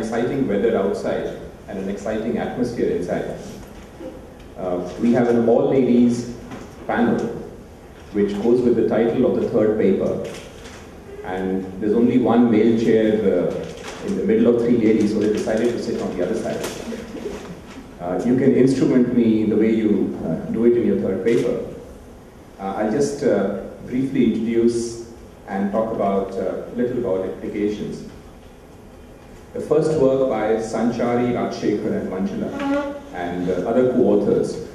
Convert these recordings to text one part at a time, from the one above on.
exciting weather outside and an exciting atmosphere inside. We have an all-ladies panel, which goes with the title of the third paper. And there's only one male chair in the middle of 3 ladies, so they decided to sit on the other side. You can instrument me the way you do it in your third paper. I'll just briefly introduce and talk about a little about applications. The first work by Sanchari, Roy, and Manjula and other co-authors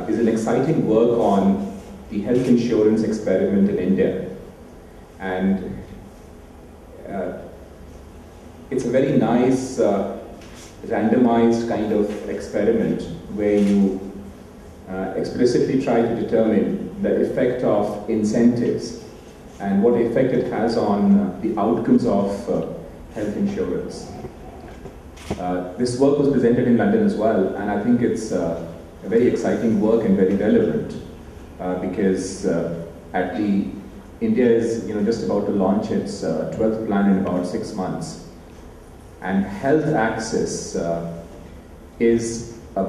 is an exciting work on the health insurance experiment in India. And it's a very nice randomized kind of experiment where you explicitly try to determine the effect of incentives and what effect it has on the outcomes of health insurance. This work was presented in London as well, and I think it's a very exciting work and very relevant because India is just about to launch its 12th plan in about 6 months. And health access is a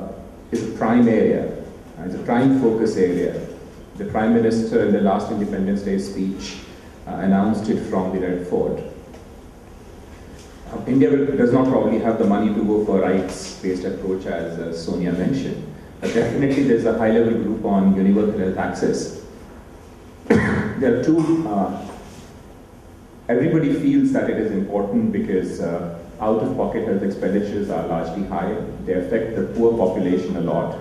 prime area, it's a prime focus area. The Prime Minister in the last Independence Day speech announced it from the Red Fort. India does not probably have the money to go for rights-based approach as Sonia mentioned, but definitely there's a high-level group on universal health access. There are two, everybody feels that it is important because out-of-pocket health expenditures are largely high. They affect the poor population a lot.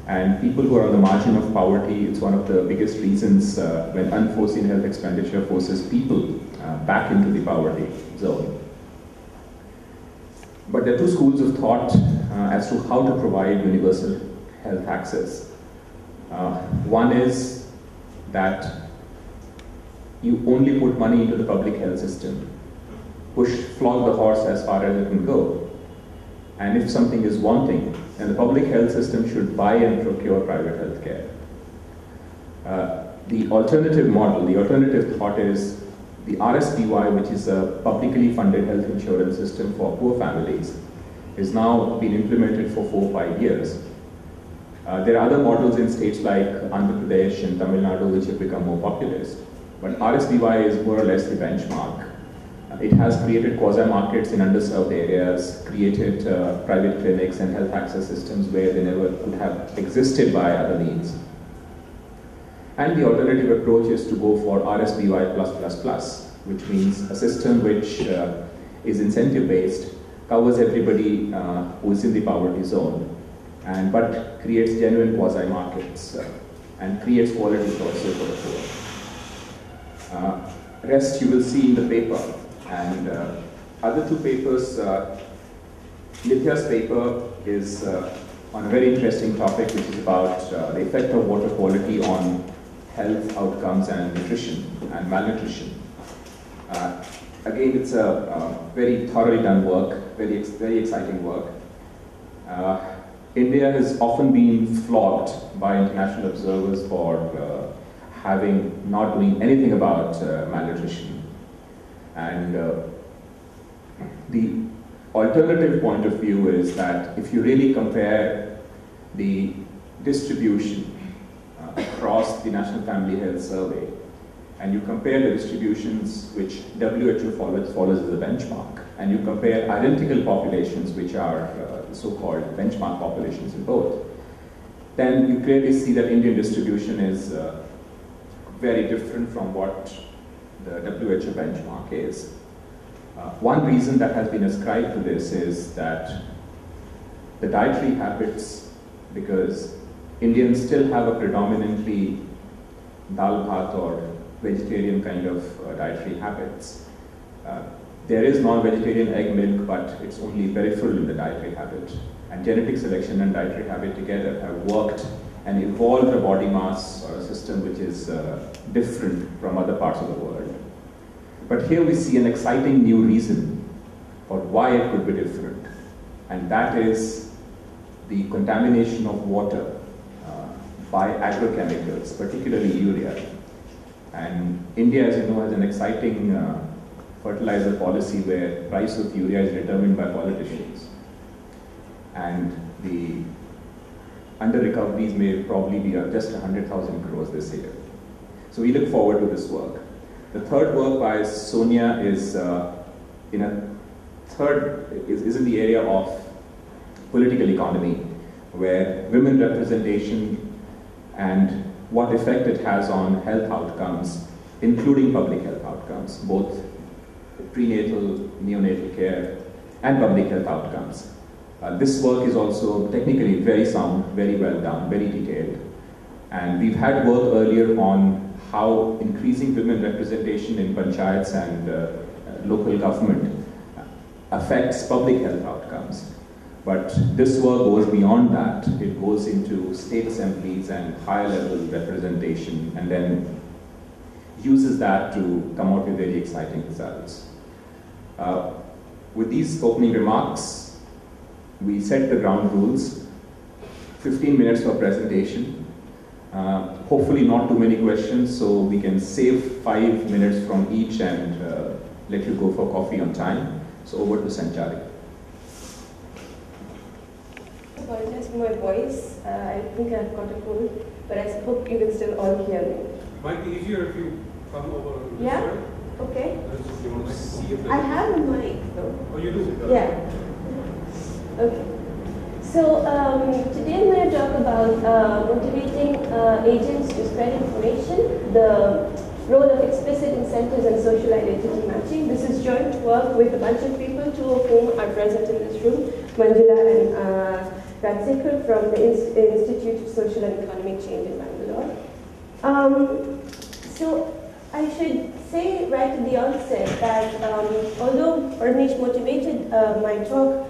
And people who are on the margin of poverty, it's one of the biggest reasons when unforeseen health expenditure forces people back into the poverty zone. But there are two schools of thought as to how to provide universal health access. One is that you only put money into the public health system, flog the horse as far as it can go. And if something is wanting, then the public health system should buy and procure private health care. The alternative model, the alternative thought is the RSPY, which is a publicly funded health insurance system for poor families, is now been implemented for 4 or 5 years. There are other models in states like Andhra Pradesh and Tamil Nadu which have become more populist. But RSPY is more or less the benchmark. It has created quasi-markets in underserved areas, created private clinics and health access systems where they never could have existed by other means. And the alternative approach is to go for RSPY+++, which means a system which is incentive-based, covers everybody who is in the poverty zone, but creates genuine quasi-markets and creates quality choices for the poor. Rest you will see in the paper. And other two papers, Nidhiya's paper is on a very interesting topic, which is about the effect of water quality on health outcomes and nutrition and malnutrition. Again, it's a very thoroughly done work, very exciting work. India has often been flogged by international observers for not doing anything about malnutrition. And the alternative point of view is that if you really compare the distribution across the National Family Health Survey, and you compare the distributions which WHO follows as a benchmark, and you compare identical populations which are so-called benchmark populations in both, then you clearly see that Indian distribution is very different from what the WHO benchmark is. One reason that has been ascribed to this is that the dietary habits, because Indians still have a predominantly dal bhat or vegetarian kind of dietary habits. There is non-vegetarian egg milk, but it's only peripheral in the dietary habit. And genetic selection and dietary habit together have worked and evolved a body mass or a system which is different from other parts of the world. But here we see an exciting new reason for why it could be different, and that is the contamination of water by agrochemicals, particularly urea. And India, as you know, has an exciting fertilizer policy where price of urea is determined by politicians, and the under-recoveries may probably be just 100,000 crores this year. So we look forward to this work. The third work by Sonia is in the area of political economy, where women representation and what effect it has on health outcomes, including public health outcomes, both prenatal, neonatal care, and public health outcomes. This work is also technically very sound, very well done, very detailed. And we've had work earlier on how increasing women representation in panchayats and local government affects public health outcomes. But this work goes beyond that. It goes into state assemblies and higher level representation, and then uses that to come out with very exciting results. With these opening remarks, we set the ground rules. 15 minutes for presentation. Hopefully not too many questions, so we can save 5 minutes from each and let you go for coffee on time. So over to Sanchari. Apologize for my voice. I think I've got a cold, but I hope you can still all hear me. Might be easier if you come over to this Yeah? side. Okay. You want to see if I have a mic though. Oh, you do? Yeah. Okay. So today I'm going to talk about motivating agents to spread information, the role of explicit incentives and social identity matching. This is joint work with a bunch of people, 2 of whom are present in this room, Manjula and Ratsekar from the Institute of Social and Economic Change in Bangalore. So I should say right at the outset that although Arunish motivated my talk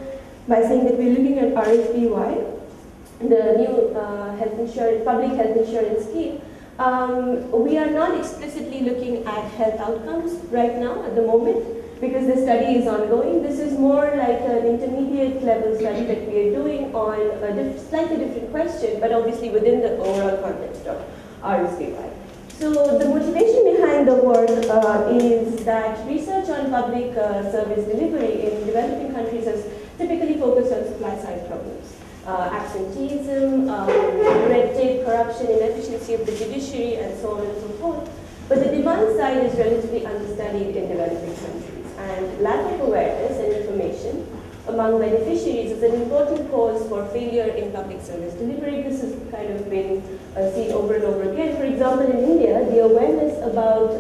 by saying that we're looking at RSBY, the new public health insurance scheme, we are not explicitly looking at health outcomes right now at the moment because the study is ongoing. This is more like an intermediate level study that we are doing on a slightly different question, but obviously within the overall context of RSBY. So the motivation behind the work is that research on public service delivery in developing countries has typically focused on supply side problems. Absenteeism, red tape, corruption, inefficiency of the judiciary, and so on and so forth. But the demand side is relatively understudied in developing countries, and lack of awareness and information among beneficiaries is an important cause for failure in public service delivery. This has kind of been seen over and over again. For example, in India, the awareness about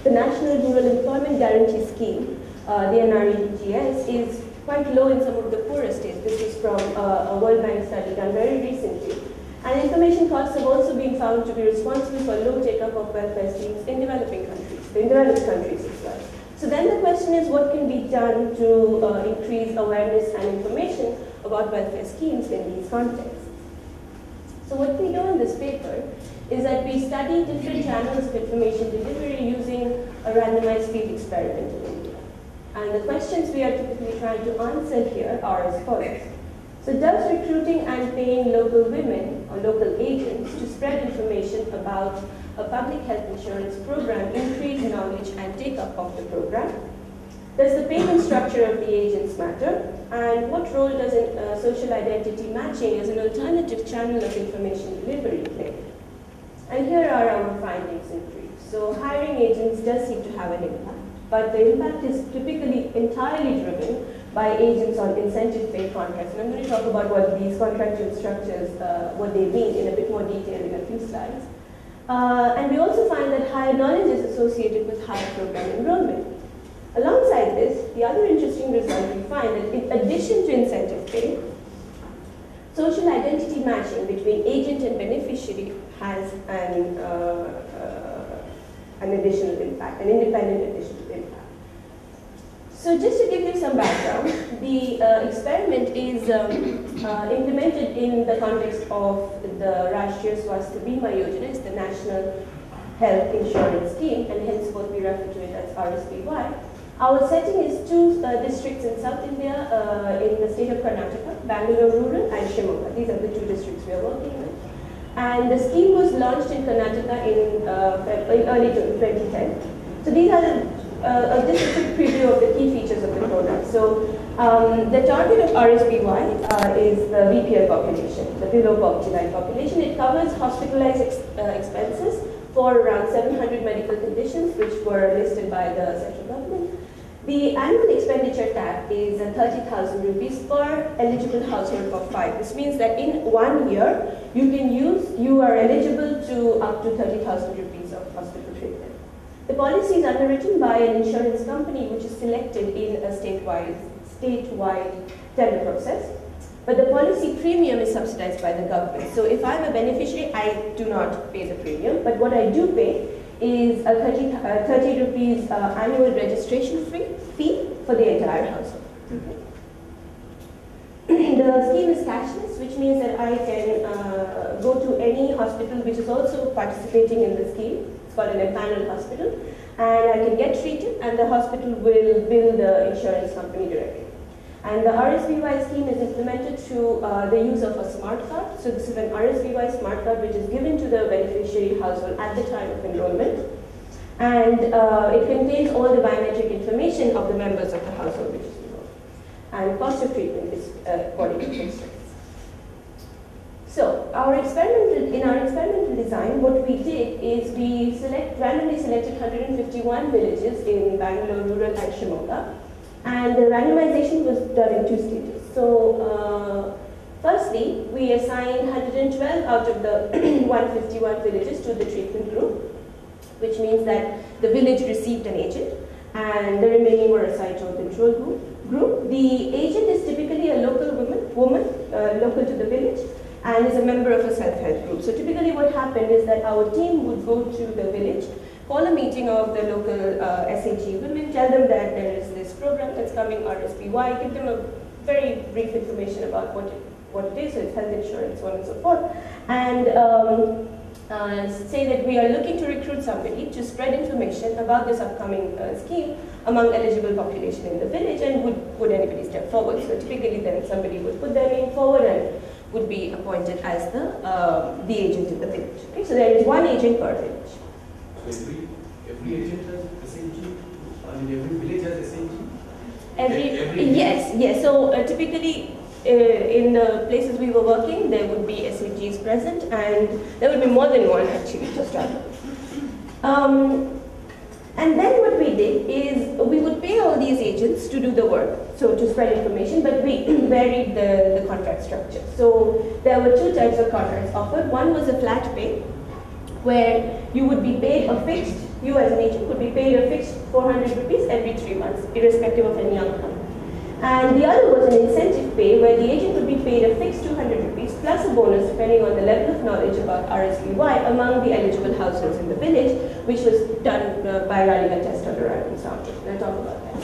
the National Rural Employment Guarantee Scheme, the NREGS, is quite low in some of the poorer states. This is from a World Bank study done very recently. And information costs have also been found to be responsible for low take-up of welfare schemes in developing countries, in developed countries as well. So then the question is, what can be done to increase awareness and information about welfare schemes in these contexts? So what we do in this paper is that we study different channels of information delivery using a randomized field experiment in India. And the questions we are typically trying to answer here are as follows. So does recruiting and paying local women or local agents to spread information about a public health insurance program increase knowledge and take-up of the program? Does the payment structure of the agents matter? And what role does social identity matching as an alternative channel of information delivery play? And here are our findings in brief. So hiring agents does seem to have an impact, but the impact is typically entirely driven by agents on incentive-paid contracts. And I'm going to talk about what these contractual structures, what they mean in a bit more detail in a few slides. And we also find that higher knowledge is associated with higher program enrollment. Alongside this, the other interesting result we find that in addition to incentive pay, social identity matching between agent and beneficiary has an additional impact, an independent additional impact. So just to give you some background, the experiment is implemented in the context of the Rashtriya Swasthya Bima Yojana, it's the National Health Insurance Scheme, and henceforth we refer to it as RSBY. Our setting is 2 districts in South India in the state of Karnataka, Bangalore Rural and Shimoga. These are the 2 districts we are working with. And the scheme was launched in Karnataka in early 2010. So these are the just a quick preview of the key features of the program. So the target of RSBY is the BPL population, the below poverty line population. It covers hospitalized expenses for around 700 medical conditions which were listed by the central government. The annual expenditure cap is 30,000 rupees per eligible household of 5. This means that in 1 year, you are eligible to up to 30,000 rupees of hospital treatment. The policy is underwritten by an insurance company which is selected in a statewide tender process. But the policy premium is subsidized by the government. So if I'm a beneficiary, I do not pay the premium. But what I do pay is a 30 rupees annual registration fee for the entire household. Okay. The scheme is cashless, which means that I can go to any hospital which is also participating in the scheme. It's called an empaneled hospital, and I can get treated, and the hospital will bill the insurance company directly. And the RSBY scheme is implemented through the use of a smart card. So this is an RSBY smart card which is given to the beneficiary household at the time of enrollment. And it contains all the biometric information of the members of the household which is enrolled. And cost of treatment is according to fixed rates. So in our experimental design, what we did is we randomly selected 151 villages in Bangalore, rural and Shimoga. And the randomization was done in 2 stages. So firstly, we assigned 112 out of the 151 villages to the treatment group, which means that the village received an agent and the remaining were assigned to a control group. The agent is typically a local woman local to the village, and is a member of a self-help group. So typically what happened is that our team would go to the village, call a meeting of the local SHG women, tell them that there is this program that's coming, RSBY, give them a very brief information about what it is, so it's health insurance, so on and so forth, and say that we are looking to recruit somebody to spread information about this upcoming scheme among eligible population in the village, and would anybody step forward. So typically then somebody would put their name forward and would be appointed as the agent in the village. Okay? So there is one agent per village. So every agent has SNG? I mean, every village has SNG? Yes. So typically, in the places we were working, there would be SAGs present, and there would be more than one actually, just rather. And then what we did is we would pay all these agents to do the work, so to spread information, but we varied the contract structure. So there were 2 types of contracts offered. One was a flat pay, where you would be paid a fixed, you as an agent would be paid a fixed 400 rupees every 3 months, irrespective of any outcome. And the other was an incentive pay, where the agent would be paid a fixed 200 rupees plus a bonus depending on the level of knowledge about RSBY among the eligible households in the village, which was done by running a test on a random sample. I'll talk about that.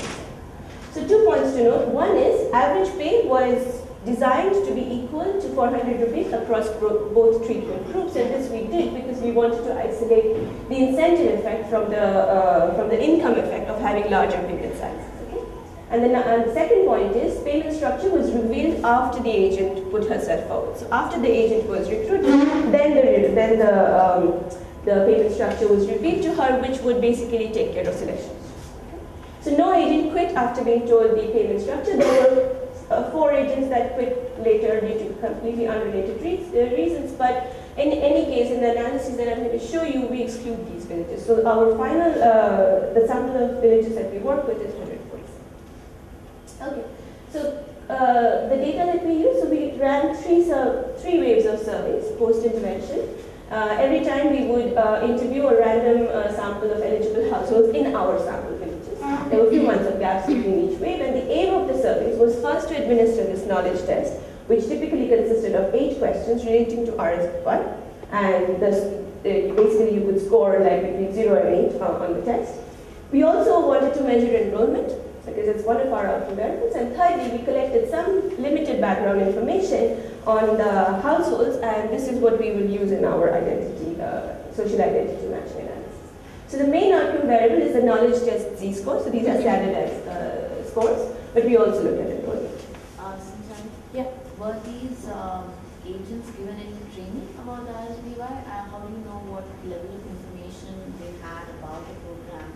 So 2 points to note. One is average pay was designed to be equal to 400 rupees across both treatment groups, and this we did because we wanted to isolate the incentive effect from the income effect of having larger payment sizes. And the second point is payment structure was revealed after the agent put herself forward. So after the agent was recruited, then the payment structure was revealed to her, which would basically take care of selections. So no agent quit after being told the payment structure. There were 4 agents that quit later due to completely unrelated reasons, but in any case, in the analysis that I'm going to show you, we exclude these villages. So our final, the sample of villages that we work with is 146. Okay, so the data that we use, so we ran three waves of surveys post-intervention. Every time we would interview a random sample of eligible households in our sample villages. There were a few months of gaps between each wave, and the aim of the surveys was first to administer this knowledge test, which typically consisted of 8 questions relating to RSBY, and basically you would score like between 0 and 8 on the test. We also wanted to measure enrollment, because it's one of our outcome variables. And thirdly, we collected some limited background information on the households, and this is what we will use in our social identity matching analysis. So the main outcome variable is the knowledge test Z-score. So these are standardized scores, but we also look at enrollment. Sanchari, yeah. Were these agents given any training about the RSBY? How do you know what level of information they had about the program?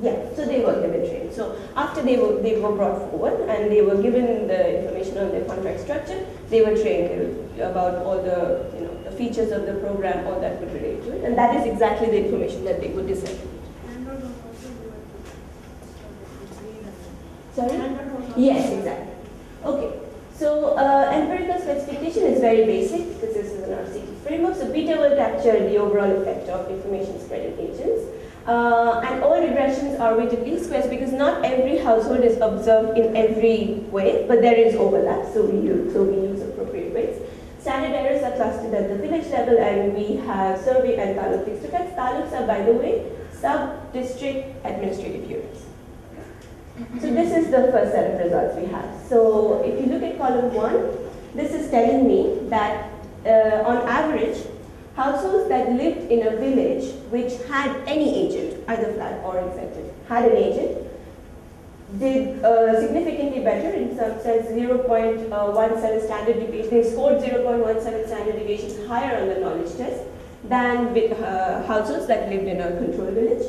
Yeah, so they were given training. So after they were brought forward and they were given the information on their contract structure, they were trained about all the the features of the program, all that would relate to it, and that is exactly the information that they would disseminate. Sorry? Yes, exactly. Okay. So empirical specification is very basic because this is an RCT framework. So beta will capture the overall effect of information spreading agents. And all regressions are weighted least squares because not every household is observed in every way, but there is overlap, so we use appropriate weights. Standard errors are clustered at the village level, and we have survey and taluk fixed effects. Taluks are, by the way, sub-district administrative units. So this is the first set of results we have. So if you look at column 1, this is telling me that on average, households that lived in a village which had any agent, either flat or incentive, had an agent, did significantly better, in some sense 0.17 standard deviation. They scored 0.17 standard deviations higher on the knowledge test than with households that lived in a control village.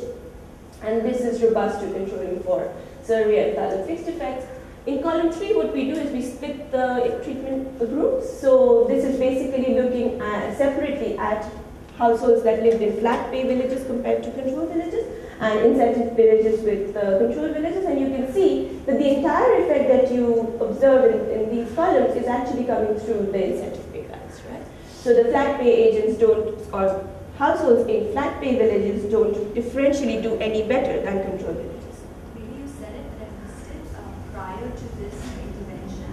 And this is robust to controlling for survey and taluk fixed effects. In column 3, what we do is we split the treatment groups. So this is basically looking separately at households that lived in flat pay villages compared to control villages, and incentive villages with control villages, and you can see that the entire effect that you observe in these columns is actually coming through the incentive pay guys, right? So the flat pay agents don't, or households in flat pay villages don't differentially do any better than control villages. Maybe you said it, but I missed it. Prior to this intervention,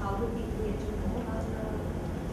how would people get to know about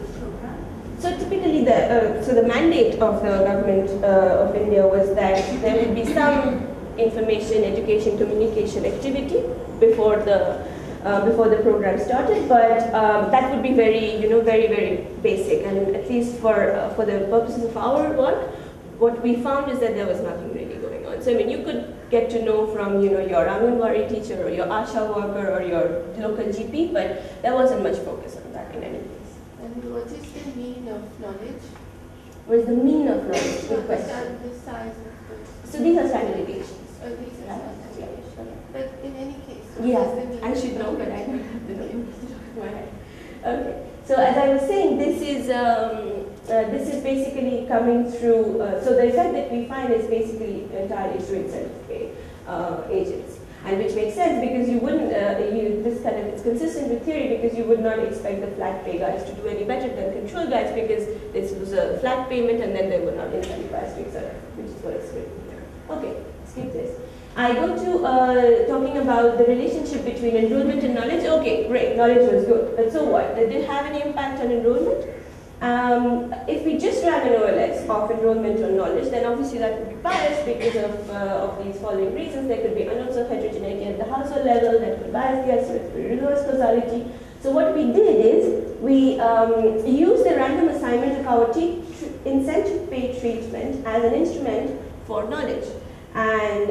the program? So typically, the mandate of the government of India was that there would be some information, education, communication activity before the program started, but that would be very, very basic. And at least for the purposes of our work, what we found is that there was nothing really going on. So I mean, you could get to know from your Anganwadi teacher or your ASHA worker or your local GP, but there wasn't much focus on that in any case. And what is the mean of knowledge? What is the mean of knowledge? Good question. The size of the... So these are standard deviations. Oh, these are Right? standard Yeah. deviations. But in any case, what is the Yeah, mean I of should know, but I knowledge? don't have the name in my head. Okay. So as I was saying, this is basically coming through. So the effect that we find is basically entirely through incentive pay agents, and which makes sense because you wouldn't. It's consistent with theory because you would not expect the flat pay guys to do any better than control guys because this was a flat payment and then they were not incentivized to etc. Which is what it's written here. Okay, skip this. I go to talking about the relationship between enrollment and knowledge. Okay, great, knowledge was good, but so what? Did it have any impact on enrollment? If we just ran an OLS of enrollment on knowledge, then obviously that would be biased because of these following reasons. There could be unknowns of heterogeneity at the household level that could bias the estimate for reverse causality. So what we did is we used the random assignment of our incentive pay treatment as an instrument for knowledge. And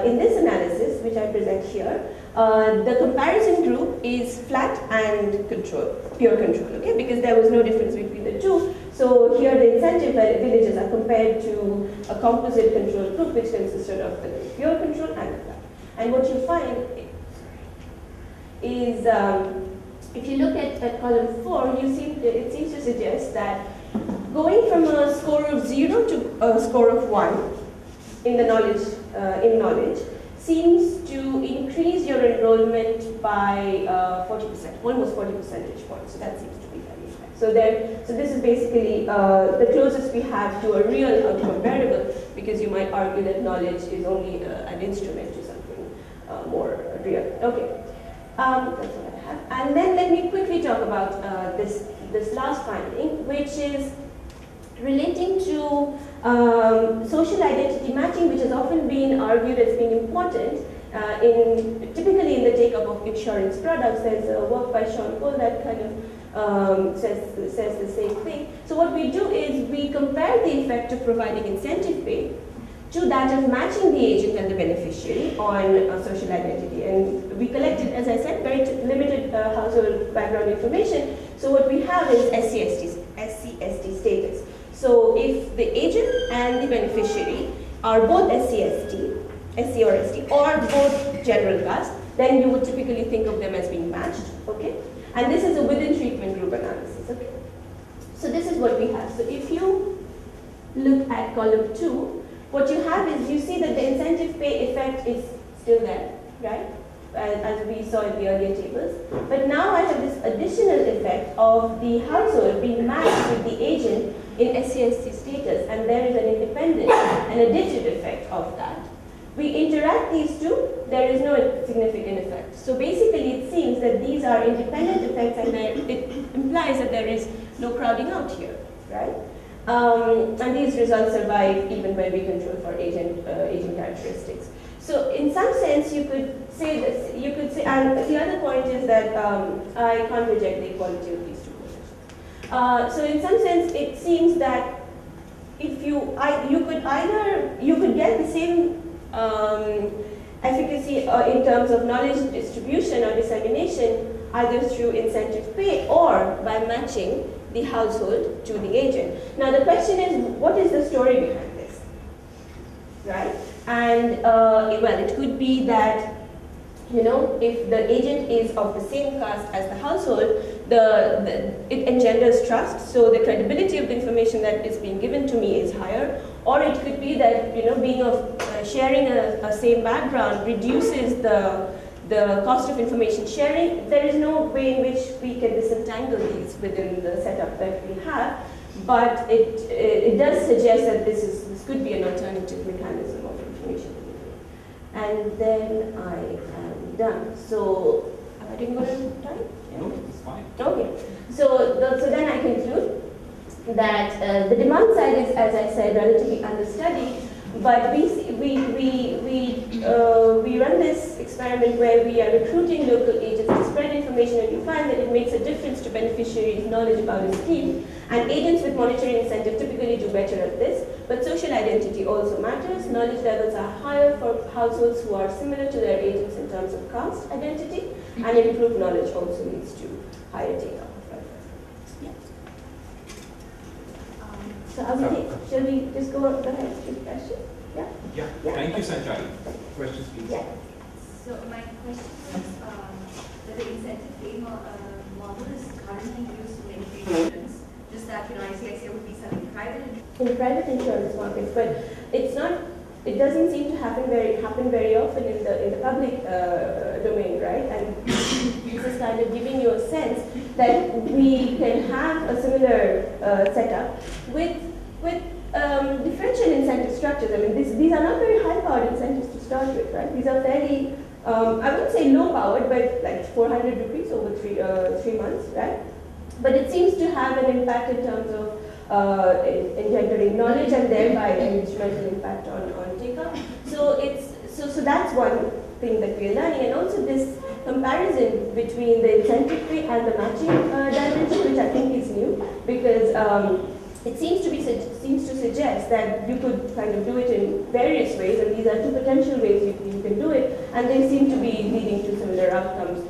in this analysis, which I present here, the comparison group is flat and control, pure control, okay? Because there was no difference between the two. So here the incentive villages are compared to a composite control group, which consisted of the pure control and the flat. And what you find is, if you look at column 4, it seems to suggest that going from a score of 0 to a score of 1 in the knowledge seems to increase your enrollment by 40%, almost 40 percentage points. So that seems to be very high. So this is basically the closest we have to a real outcome variable, because you might argue that knowledge is only an instrument to something more real. Okay, that's what I have. And then let me quickly talk about this last finding, which is relating to social identity matching, which has often been argued as being important typically in the take-up of insurance products. There's a work by Sean Cole that kind of says the same thing. So what we do is we compare the effect of providing incentive pay to that of matching the agent and the beneficiary on social identity. And we collected, as I said, very limited household background information. So what we have is SC/ST status. So if the agent and the beneficiary are both SC/ST, SC or ST, or both general caste, then you would typically think of them as being matched, okay? And this is a within treatment group analysis, okay? So this is what we have. So if you look at column 2, what you have is you see that the incentive pay effect is still there, right? As we saw in the earlier tables. But now I have this additional effect of the household being matched with the agent in SC/ST status, and there is an independent and additive effect of that. We interact these two, there is no significant effect. So basically it seems that these are independent effects, and it implies that there is no crowding out here, right? And these results survive even when we control for agent characteristics. So in some sense you could say this, and the other point is that I can't reject the equality of these two positions. So in some sense it seems that if you could get the same efficacy in terms of knowledge distribution or dissemination either through incentive pay or by matching the household to the agent. Now the question is, what is the story behind this, right? And well, it could be that, you know, if the agent is of the same caste as the household, it engenders trust, so the credibility of the information that is being given to me is higher. Or it could be that, you know, being of sharing a same background reduces the cost of information sharing. There is no way in which we can disentangle these within the setup that we have, but it does suggest that this could be an alternative mechanism of information delivery. And then I am done. So am I doing good on time? Yeah. No, it's fine. Okay. So then I conclude that the demand side is, as I said, relatively understudied, but we run this experiment where we are recruiting local agents to spread information, and we find that it makes a difference to beneficiaries' knowledge about a scheme, and agents with monetary incentive typically do better at this, but social identity also matters. Knowledge levels are higher for households who are similar to their agents in terms of caste identity, and improved knowledge also leads to higher take-up. So shall we just go ahead with questions? Yeah? Yeah. Thank you, Sanchari. Questions, please. Yeah. So my question is that the incentive pay model is currently used in many insurance, just that, you know, ICICI would be selling in private insurance markets, but it's not. It doesn't seem to happen very often in the public domain, right? And this is kind of giving you a sense that we can have a similar setup with differential incentive structures. I mean, these are not very high-powered incentives to start with, right? These are fairly, I wouldn't say low-powered, but like 400 rupees over 3 months, right? But it seems to have an impact in terms of engendering knowledge and thereby an instrumental impact on take-up. So that's one thing that we are learning, and also this comparison between the incentive pay and the matching dimension, which I think is new, because it seems to suggest that you could kind of do it in various ways, and these are two potential ways you can do it, and they seem to be leading to similar outcomes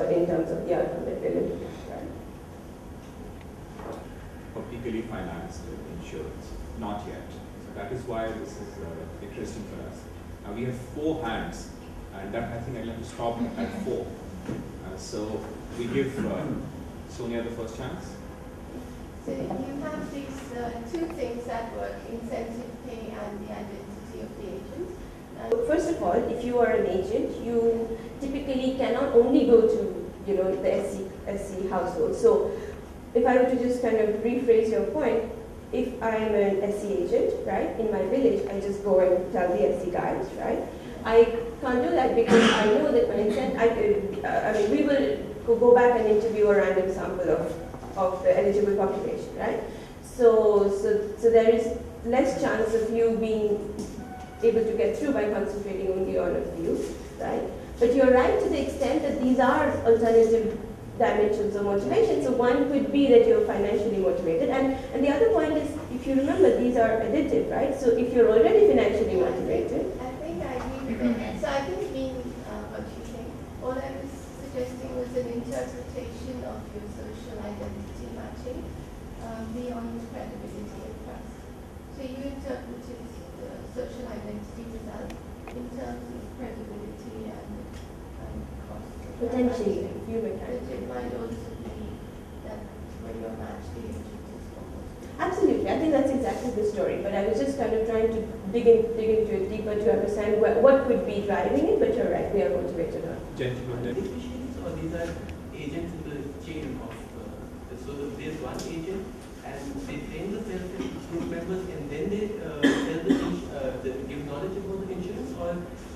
in terms of the outcome that we're looking at. Publicly financed insurance, not yet. So that is why this is interesting for us. Now we have 4 hands, and that I think I'd like to stop at 4. So we give Sonia the first chance. So you have these 2 things that work, incentive pay and the identity of the agent. First of all, if you are an agent, you typically cannot only go to, you know, the SC household. So if I were to just kind of rephrase your point, if I'm an SC agent, right, in my village, I just go and tell the SC guys, right? I can't do that because I know that when it's sent, we will go back and interview a random sample of the eligible population, right? So there is less chance of you being able to get through by concentrating only on a few, right? But you're right to the extent that these are alternative dimensions of motivation. So one could be that you're financially motivated, and the other point is, if you remember, these are additive, right? So if you're already financially motivated, I think I agree with that. So I didn't mean what you think. All I was suggesting was an interpretation of your social identity matching beyond credibility and trust. So you interpreted the social identity result in terms of credibility and cost. Potentially, human But it might also be that when you're matched, the agent is almost. Absolutely, I think that's exactly the story. But I was just kind of trying to dig into it deeper to understand what could be driving it. But you're right, we are motivated on. Beneficiaries, or these are agents in the chain of so there's one agent and they train the self-help group members and then they give knowledge about the insurance,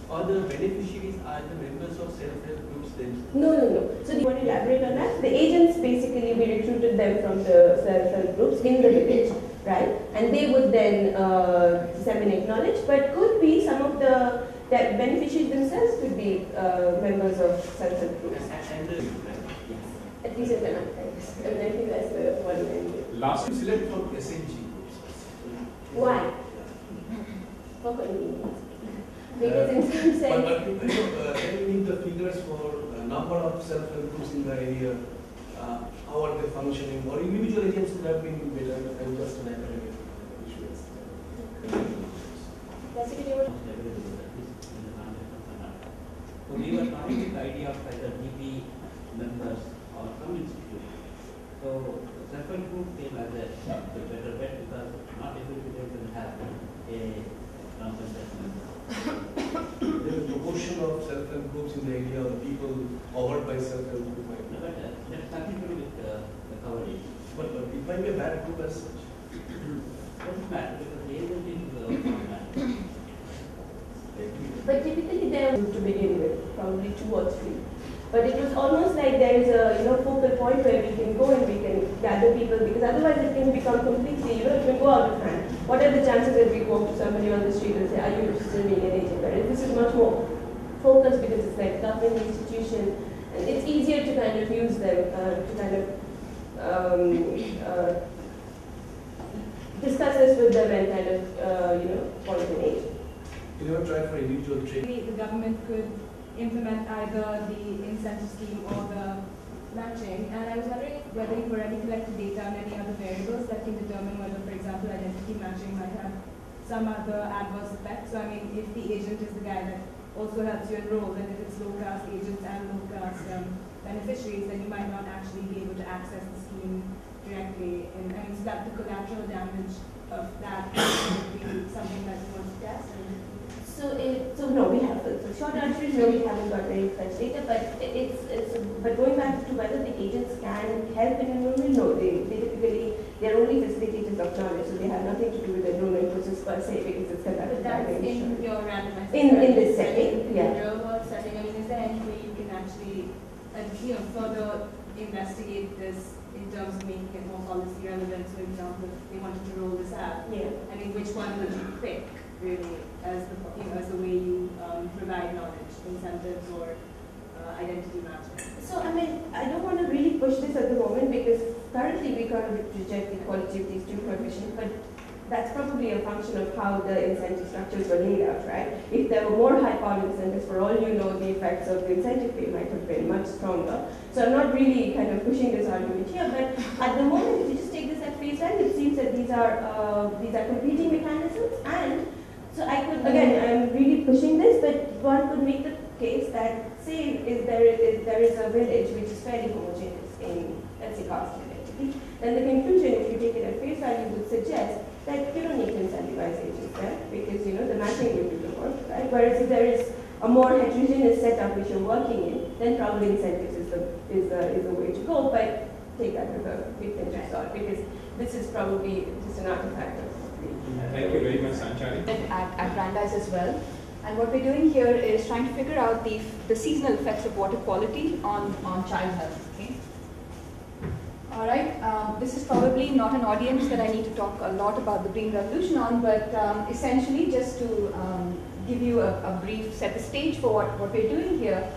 or the beneficiaries are the members of self-help groups themselves? No. So do you want to elaborate on that? The agents, basically, we recruited them from the self-help groups in the village, right? And they would then disseminate knowledge, but could be some of the beneficiaries themselves could be members of self-help groups. And the At least in the context. And I think that's the one thing. Last, select from SNG groups. Why? For convenience. Because in some sense. But then we need the figures for number of self-help groups in the area, how are they functioning, or individual agents would have been better than just an academic issue. That's a good. So we were trying with the idea of either DP members or some institute. So self-help group came as a better bet because not every student will have a transcendental member. There is a proportion of self-help groups in the area, the people covered by self-help group might be. But that's nothing to do with the coverage. But it might be a bad group as such. Doesn't matter because the agent is not matter. But typically they are to begin with, probably 2 or 3. But it was almost like there is a focal point where we can go and we can gather people, because otherwise it can become completely, it can go out of hand. What are the chances that we go up to somebody on the street and say, are you interested in being an agent? Whereas this is much more focused because it's like a government institution, and it's easier to kind of use them to kind of discuss this with them and kind of point an agent. You never tried for individual training? The government could implement either the incentive scheme or the matching, and I was wondering whether you've already collected data on any other variables that can determine whether, for example, identity matching might have some other adverse effects. So I mean, if the agent is the guy that also helps you enroll, then if it's low caste agents and low caste beneficiaries, then you might not actually be able to access the scheme directly. And I mean, so that the collateral damage of that would be something that you want to test. So no, we haven't. So short answer is no, we haven't got any such data. But but going back to whether the agents can help in enrollment, no, they typically they're only facilitators of knowledge, so they have nothing to do with the enrollment process per se, because it's conducted by the in your randomized in this setting, in yeah. the real world setting. I mean, is there any way you can actually further investigate this in terms of making it more policy relevant? So, for example, if they wanted to roll this out, Yeah. I mean, which one would you pick really as the way you provide knowledge, incentives, or identity matching? So I mean, I don't want to really push this at the moment, because currently we kind of reject the quality of these 2 coefficients, but that's probably a function of how the incentive structures were laid out, right? If there were more high-powered incentives, for all you know, the effects of the incentive pay might have been much stronger. So I'm not really kind of pushing this argument here, but at the moment, if you just take this at face value, it seems that these are competing mechanisms. And so I could, again, I'm really pushing this, but one could make the case that, say, if there is a village which is fairly homogeneous in, let's say, caste identity, then the conclusion, if you take it at face value, would suggest that you don't need to incentivize agents there, because the matching will do the work, right? Whereas if there is a more heterogeneous setup which you're working in, then probably incentives is the way to go. But take that with a big pinch of salt, because this is probably just an artifact of thank you very much, Sanchari. At Brandeis as well. And what we're doing here is trying to figure out the seasonal effects of water quality on child health. Okay. All right. This is probably not an audience that I need to talk a lot about the Green Revolution on, but essentially just to give you a brief set the stage for what we're doing here.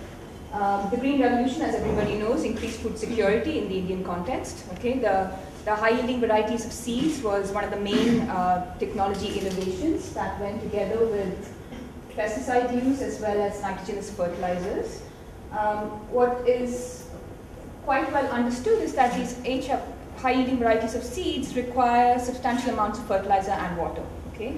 The Green Revolution, as everybody knows, increased food security in the Indian context. Okay. The high-yielding varieties of seeds was one of the main technology innovations that went together with pesticide use as well as nitrogenous fertilizers. What is quite well understood is that these high-yielding varieties of seeds require substantial amounts of fertilizer and water. Okay?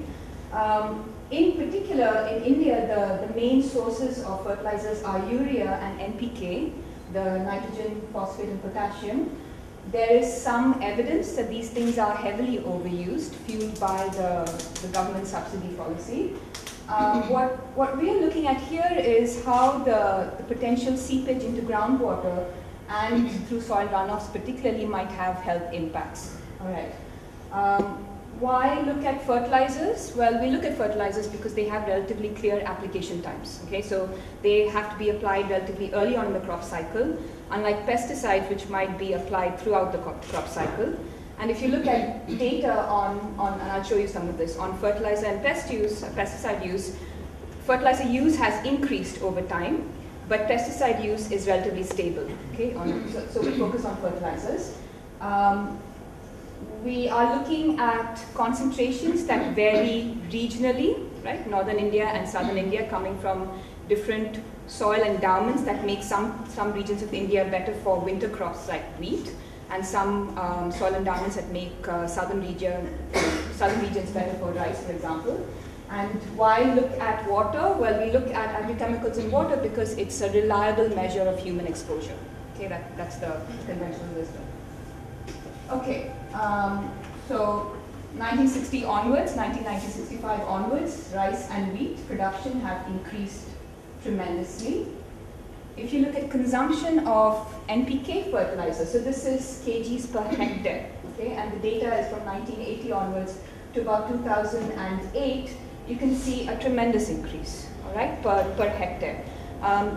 In particular, in India, the main sources of fertilizers are urea and NPK, the nitrogen, phosphate, and potassium. There is some evidence that these things are heavily overused, fueled by the government subsidy policy. What we are looking at here is how the potential seepage into groundwater and through soil runoffs particularly might have health impacts. All right. Why look at fertilizers? Well, we look at fertilizers because they have relatively clear application times. Okay, so they have to be applied relatively early on in the crop cycle, unlike pesticides, which might be applied throughout the crop cycle. And if you look at data and I'll show you some of this, on fertilizer and pesticide use, fertilizer use has increased over time, but pesticide use is relatively stable. Okay, so we focus on fertilizers. We are looking at concentrations that vary regionally, right? Northern India and southern India coming from different soil endowments that make some regions of India better for winter crops like wheat, and some soil endowments that make southern regions better for rice, for example. And why look at water? Well, we look at agrochemicals in water because it's a reliable measure of human exposure. Okay, that's the conventional wisdom. Okay, so 1960 onwards, 1965 onwards, rice and wheat production have increased tremendously. If you look at consumption of NPK fertilizer, so this is kgs per hectare, okay, and the data is from 1980 onwards to about 2008, you can see a tremendous increase, all right, per hectare.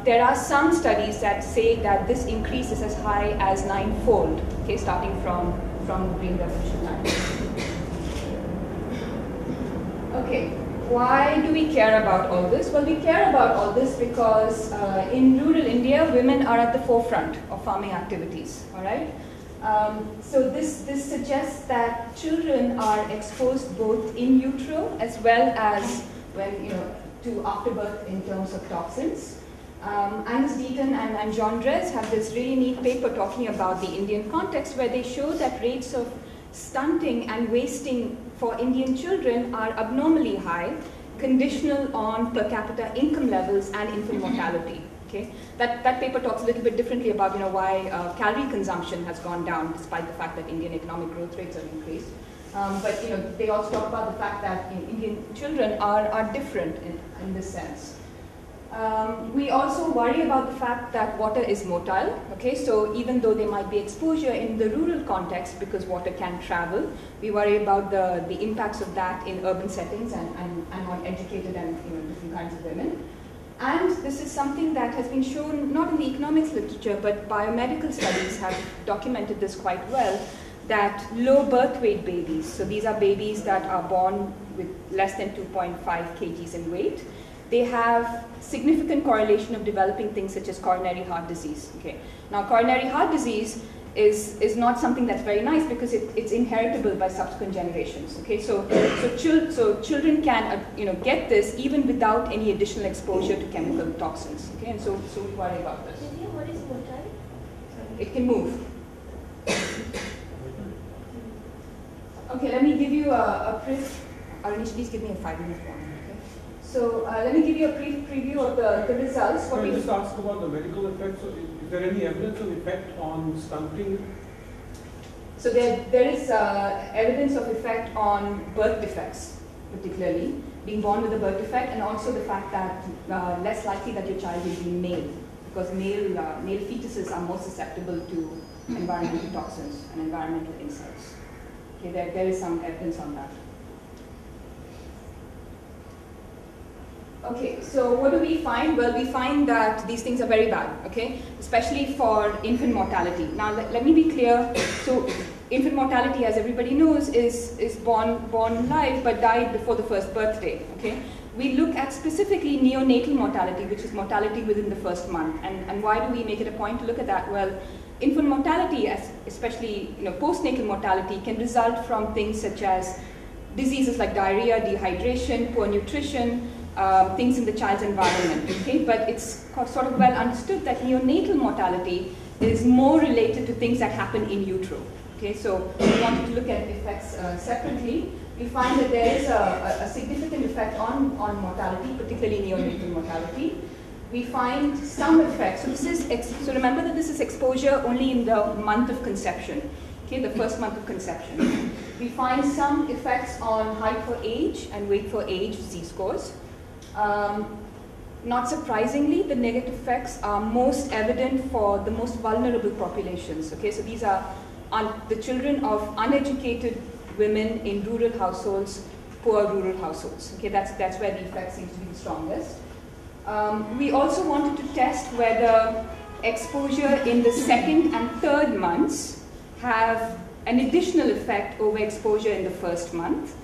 There are some studies that say that this increase is as high as 9-fold, okay, starting from the Green Revolution time. Okay, why do we care about all this? Well, we care about all this because in rural India, women are at the forefront of farming activities, all right? So this suggests that children are exposed both in utero as well as when, to afterbirth in terms of toxins. Angus Deaton and John Dress have this really neat paper talking about the Indian context where they show that rates of stunting and wasting for Indian children are abnormally high, conditional on per capita income levels and infant mortality. Okay? That paper talks a little bit differently about why calorie consumption has gone down despite the fact that Indian economic growth rates have increased. But they also talk about the fact that Indian children are different in this sense. We also worry about the fact that water is motile, okay? So even though there might be exposure in the rural context because water can travel, we worry about the impacts of that in urban settings and on educated and different kinds of women. And this is something that has been shown not in the economics literature, but biomedical studies have documented this quite well, that low birth weight babies, so these are babies that are born with less than 2.5 kgs in weight, they have significant correlation of developing things such as coronary heart disease. Okay. Now, coronary heart disease is not something that's very nice because it's inheritable by subsequent generations. Okay, so children can get this even without any additional exposure to chemical toxins. Okay, and so we worry about this. Nidhiya, what is motile? It can move. Okay, let me give you a brief. Arunish, please give me a 5-minute warning. So let me give you a brief preview of the results. Can I just ask about the medical effects? So is there any evidence of effect on stunting? So there is evidence of effect on birth defects, particularly being born with a birth defect, and also the fact that less likely that your child will be male, because male fetuses are more susceptible to environmental toxins and environmental insults. Okay, there is some evidence on that. Okay, so what do we find? Well, we find that these things are very bad, okay? Especially for infant mortality. Now, let me be clear. So, infant mortality, as everybody knows, is born alive but died before the first birthday, okay? We look at specifically neonatal mortality, which is mortality within the first month. And why do we make it a point to look at that? Well, infant mortality, especially postnatal mortality, can result from things such as diseases like diarrhea, dehydration, poor nutrition, things in the child's environment, okay? But it's sort of well understood that neonatal mortality is more related to things that happen in utero, okay? So we wanted to look at effects separately. we find that there is a significant effect on mortality, particularly neonatal mortality. We find some effects. So this is so remember that this is exposure only in the month of conception, okay, the first month of conception. We find some effects on height for age and weight for age z-scores. Not surprisingly, the negative effects are most evident for the most vulnerable populations. Okay, so these are the children of uneducated women in rural households, poor rural households. Okay, that's where the effect seems to be the strongest. We also wanted to test whether exposure in the second and third months have an additional effect over exposure in the first month.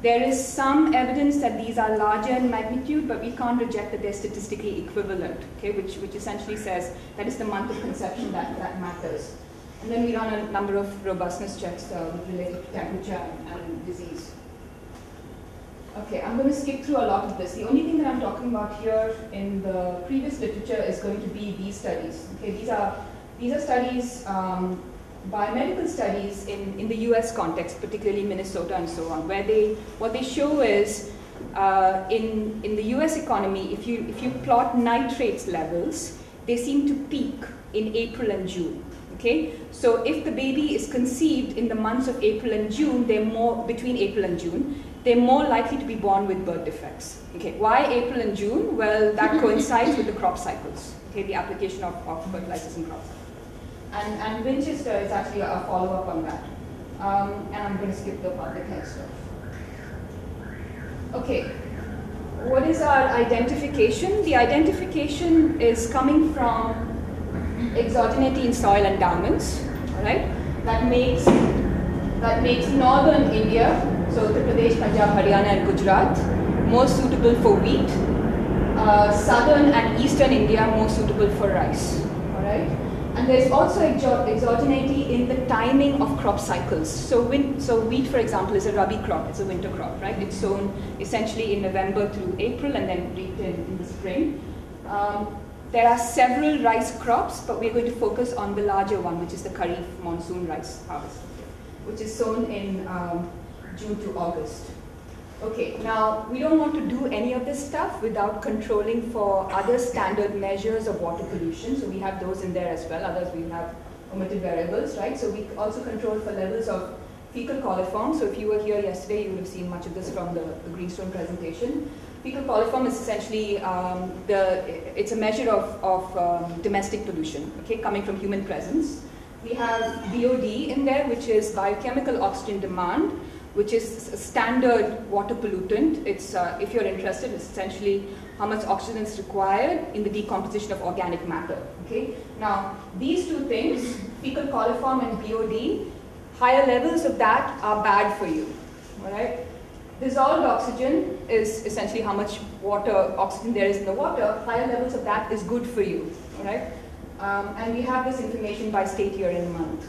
There is some evidence that these are larger in magnitude, but we can't reject that they're statistically equivalent, okay, which essentially says that is the month of conception that matters. And then we run a number of robustness checks related to temperature and disease. Okay, I'm going to skip through a lot of this. The only thing that I'm talking about here in the previous literature is going to be these studies. Okay, these are studies, biomedical studies in the US context, particularly Minnesota and so on, where what they show is in the US economy, if you plot nitrates levels, they seem to peak in April and June. Okay, so if the baby is conceived in the months of April and June, between April and June, they're more likely to be born with birth defects. Okay, why April and June? Well, that coincides with the crop cycles. Okay, the application of fertilizers in crop cycles. And Winchester is actually a follow-up on that. And I'm going to skip the public health stuff. Okay, what is our identification? The identification is coming from exogeneity in soil endowments, all right? That makes northern India, so Uttar Pradesh, Punjab, Haryana, and Gujarat, more suitable for wheat. Southern and eastern India more suitable for rice, all right? And there's also exogeneity in the timing of crop cycles. So wheat, for example, is a rabi crop, it's a winter crop, right? It's sown essentially in November through April and then reaped in the spring. There are several rice crops, but we're going to focus on the larger one, which is the Kharif monsoon rice harvest, which is sown in June to August. Okay, now we don't want to do any of this stuff without controlling for other standard measures of water pollution. So we have those in there as well. Others we have omitted variables, right? So we also control for levels of fecal coliform. So if you were here yesterday, you would have seen much of this from the Greenstone presentation. Fecal coliform is essentially it's a measure of domestic pollution, okay, coming from human presence. We have BOD in there, which is biochemical oxygen demand, which is a standard water pollutant. It's, if you're interested, it's essentially how much oxygen is required in the decomposition of organic matter. Okay. Now, these two things, fecal coliform and BOD, higher levels of that are bad for you. All right. Dissolved oxygen is essentially how much oxygen there is in the water. Higher levels of that is good for you. All right. And we have this information by state, year, and month.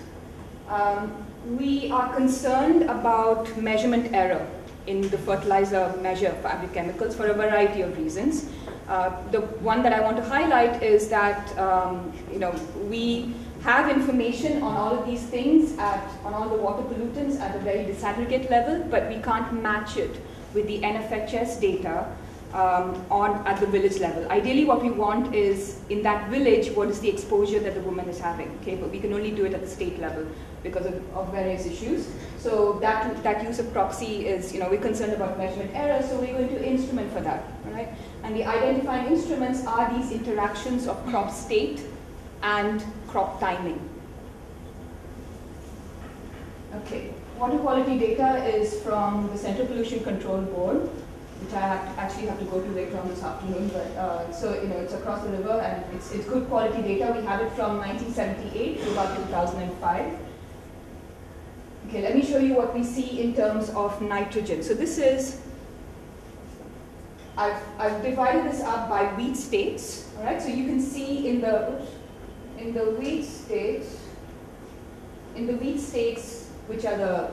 We are concerned about measurement error in the fertilizer measure for agrochemicals for a variety of reasons. The one that I want to highlight is that we have information on all of these things on all the water pollutants at a very disaggregate level, but we can't match it with the NFHS data at the village level. Ideally, what we want is, in that village, what is the exposure that the woman is having, okay? But we can only do it at the state level because of various issues. So that use of proxy is, we're concerned about measurement error, so we're going to instrument for that, all right? And the identifying instruments are these interactions of crop state and crop timing. Okay, water quality data is from the Central Pollution Control Board, which I actually have to go to later on this afternoon, but so it's across the river and it's good quality data. We have it from 1978 to about 2005. Okay, let me show you what we see in terms of nitrogen. So this is, I've divided this up by wheat states, all right? So you can see in the wheat states, which are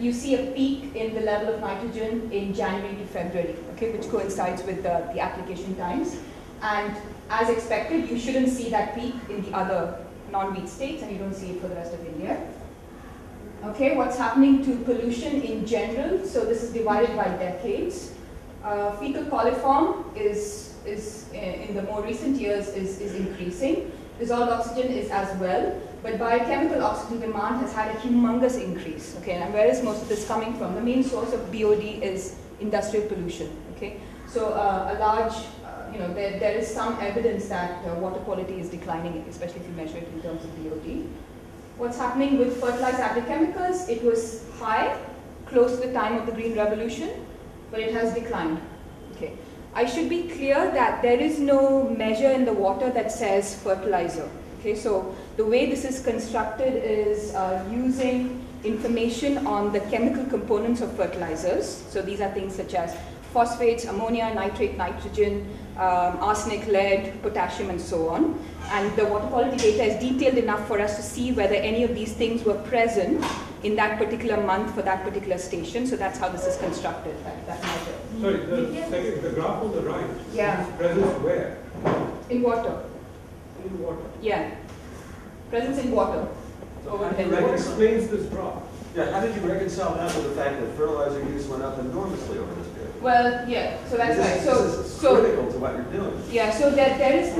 you see a peak in the level of nitrogen in January to February, okay, which coincides with the application times. And as expected, you shouldn't see that peak in the other non-wheat states, and you don't see it for the rest of India. Okay, what's happening to pollution in general? So this is divided by decades. Fecal coliform is in the more recent years is increasing. Dissolved oxygen is as well, but biochemical oxygen demand has had a humongous increase. Okay, and where is most of this coming from? The main source of BOD is industrial pollution. Okay, so a large, there is some evidence that water quality is declining, especially if you measure it in terms of BOD. What's happening with fertilized agrochemicals? It was high, close to the time of the Green Revolution, but it has declined. Okay. I should be clear that there is no measure in the water that says fertilizer. Okay, so the way this is constructed is using information on the chemical components of fertilizers. So these are things such as phosphates, ammonia, nitrate, nitrogen, arsenic, lead, potassium, and so on. And the water quality data is detailed enough for us to see whether any of these things were present in that particular month for that particular station. So that's how this is constructed, that measure. Sorry, the graph on the right, yeah. Presence where? In water. In water? Yeah. Presence in water. So what explains this drop? Yeah, how did you reconcile that with the fact that fertilizer use went up enormously over this period? Well, yeah, so that's right. This is critical to what you're doing. Yeah, so there is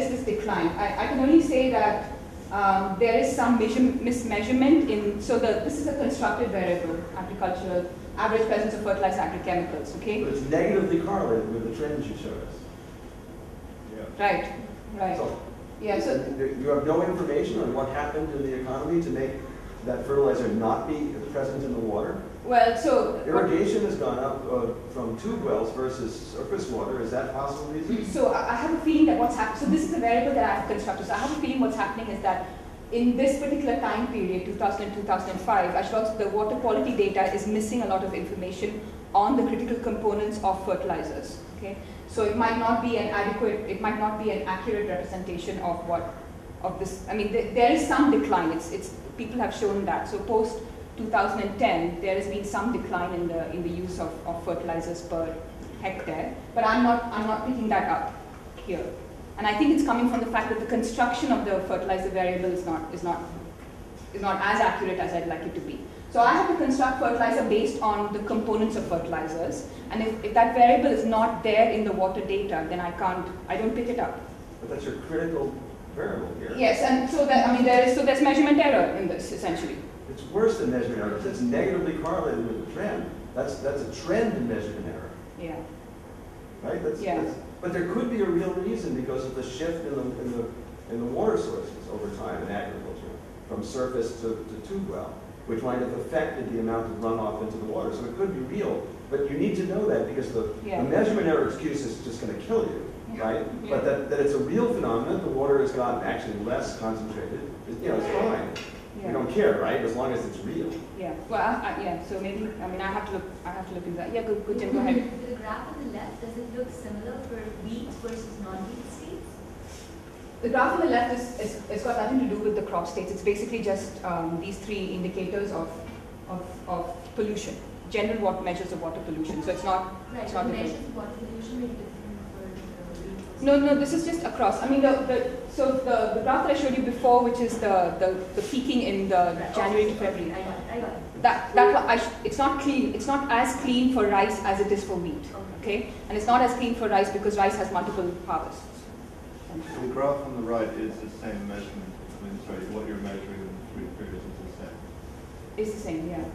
this decline. I can only say that there is some mismeasurement in, so this is a constructed variable, agricultural, average presence of fertilized agrochemicals, okay? But it's negatively correlated with the trends you showed us. Yeah. Right. So, yeah, so you have no information on what happened in the economy to make that fertilizer not be present in the water? Well, so irrigation has gone up from tube wells versus surface water. Is that possible reason? So I have a feeling that what's happening, so this is a variable that I have constructed. So I have a feeling what's happening is that in this particular time period, 2000 and 2005, actually the water quality data is missing a lot of information on the critical components of fertilizers. Okay, so it might not be an accurate representation of this. I mean, there is some decline. It's people have shown that. So post 2010, there has been some decline in the use of fertilizers per hectare, but I'm not picking that up here. And I think it's coming from the fact that the construction of the fertilizer variable is not as accurate as I'd like it to be. So I have to construct fertilizer based on the components of fertilizers, and if that variable is not there in the water data, then I don't pick it up. But that's your critical variable here. Yes, and so there's measurement error in this essentially. It's worse than measurement error because it's negatively correlated with the trend. That's a trend in measurement error. Yeah. Right. But there could be a real reason because of the shift in the water sources over time in agriculture, from surface to tube well, which might have affected the amount of runoff into the water. So it could be real, but you need to know that because the measurement error excuse is just going to kill you, right? Yeah. But that it's a real phenomenon. The water has gotten actually less concentrated. It's fine. Yeah. We don't care, right? As long as it's real. Yeah. Well, so maybe I have to look into that. Yeah. Good. Jen, go ahead. The graph on the left, does it look similar for wheat versus non-wheat states? The graph on the left it's got nothing to do with the crop states. It's basically just these three indicators of pollution, general water measures of water pollution. So it's not. Right. It's not measures of water pollution may be different for wheat. No. This is just across. I mean, so the graph that I showed you before, which is the peaking in the January to February. I got it. It's not clean. It's not as clean for rice as it is for wheat. Okay, and it's not as clean for rice because rice has multiple harvests. The graph on the right is the same measurement. What you're measuring in the three periods is the same. It's the same, yeah.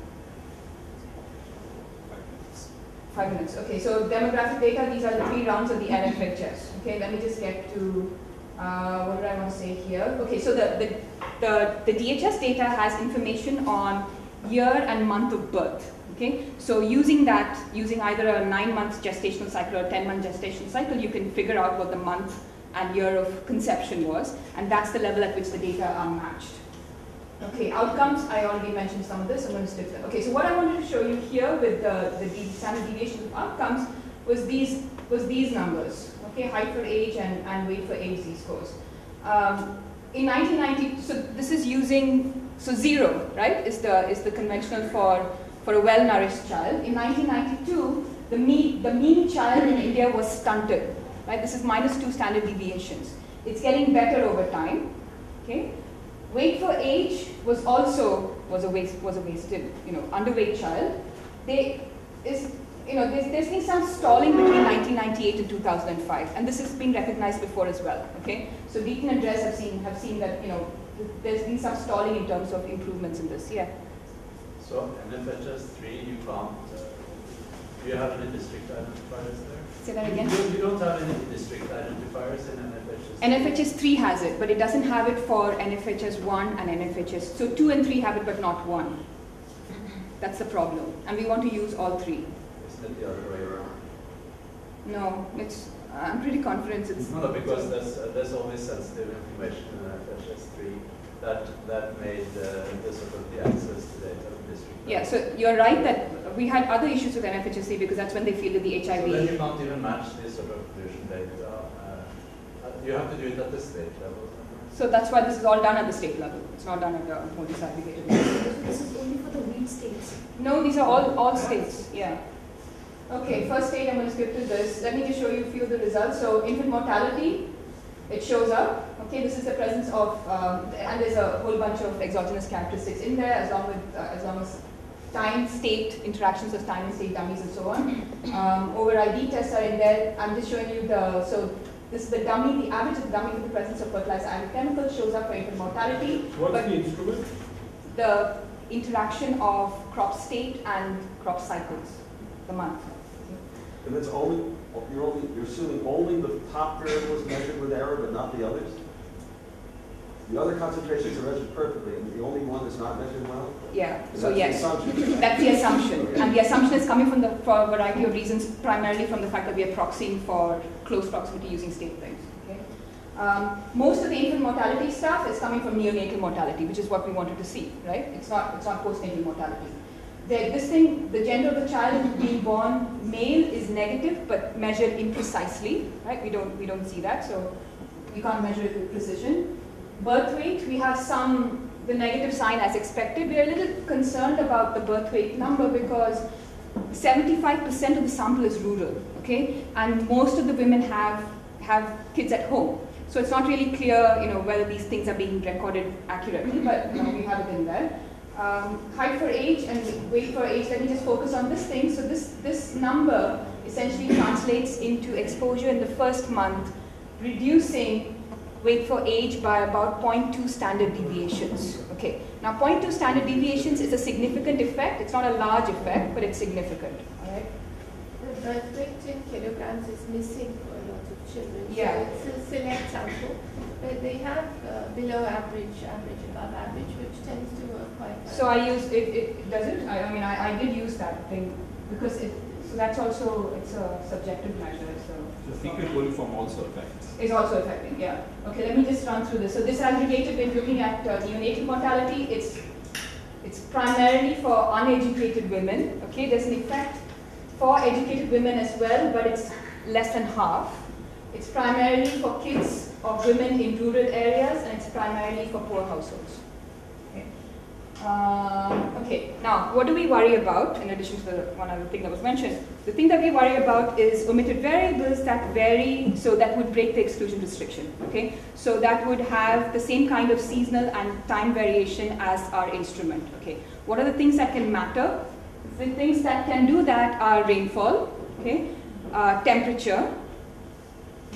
5 minutes. Okay, so demographic data, these are the 3 rounds of the NFHS. Okay, let me just get to, what did I want to say here? Okay, so the DHS data has information on year and month of birth. Okay, so using either a 9-month gestational cycle or a 10-month gestational cycle, you can figure out what the month and year of conception was, and that's the level at which the data are matched. Okay, outcomes, I already mentioned some of this, I'm going to skip them. Okay, so what I wanted to show you here with the standard deviation of outcomes was these numbers. Okay, height for age and weight for age z-scores. In 1990, so this is using, so 0, right, is the conventional for a well-nourished child. In 1992, the mean child in India was stunted. Right, this is -2 standard deviations. It's getting better over time. Okay, Wait for age was also a wasted, underweight child. There's been some stalling between 1998 and 2005, and this has been recognized before as well. Okay, so Deaton and Dress have seen that there's been some stalling in terms of improvements in this. Yeah. So NFHS 3, you can't. Do you have any district identifiers there? Say that again. You don't have any district identifiers in NFHS. NFHS 3 has it, but it doesn't have it for NFHS 1 and NFHS. So 2 and 3 have it, but not 1. That's the problem, and we want to use all 3. Isn't it the other way around? No, I'm pretty confident it's. No, because there's always sensitive information in NFHS 3 that made the sort of the access to data of district. Yeah, so you're right that we had other issues with NFHS 3 because that's when they fielded the HIV. So then you can't even match this sort of pollution data. You have to do it at the state level. So that's why this is all done at the state level. It's not done at the multi-aggregated level. This is only for the weak states? No, these are all states, yeah. Okay, first state, I'm going to skip to this. Let me just show you a few of the results. So infant mortality, it shows up. Okay, this is the presence of, and there's a whole bunch of exogenous characteristics in there, as long as time, state, interactions of time and state dummies and so on. Over ID tests are in there. I'm just showing you so this is the dummy, the average of the dummy with the presence of fertilized agrochemicals shows up for infant mortality. What's the instrument? The interaction of crop state and crop cycles, the month. And that's you're assuming only the top variable is measured with error, but not the others? The other concentrations are measured perfectly, and the only one that's not measured well? Yeah, And so yes, that's the assumption. that's the assumption. Okay. And the assumption is coming for a variety of reasons, primarily from the fact that we are proxying for close proximity using state things. Okay? Most of the infant mortality stuff is coming from neonatal mortality, which is what we wanted to see, right? It's not postnatal mortality. The gender of the child being born male is negative, but measured imprecisely, right? We don't see that, so we can't measure it with precision. Birth weight, we have the negative sign as expected. We are a little concerned about the birth weight number because 75% of the sample is rural, okay? And most of the women have kids at home. So it's not really clear, whether these things are being recorded accurately, but we have it in there. Height for age and weight for age, let me just focus on this thing. So this number essentially translates into exposure in the first month, reducing weight for age by about 0.2 standard deviations. Okay, now 0.2 standard deviations is a significant effect. It's not a large effect, but it's significant. All right. The birth weight in kilograms is missing for a lot of children. Yeah. So it's a select sample, but they have below average, above average, which tends to work quite well. So I use it. Does it? I did use that thing because so that's also it's a subjective measure. So fecal coliform also affects. Is also affecting, yeah. Okay, let me just run through this. So this aggregated, when looking at neonatal mortality, it's primarily for uneducated women. Okay, there's an effect for educated women as well, but it's less than half. It's primarily for kids of women in rural areas, and it's primarily for poor households. Okay, now what do we worry about in addition to the one other thing that was mentioned? The thing that we worry about is omitted variables that vary, so that would break the exclusion restriction. Okay, so that would have the same kind of seasonal and time variation as our instrument. Okay, what are the things that can matter? The things that can do that are rainfall, okay, temperature,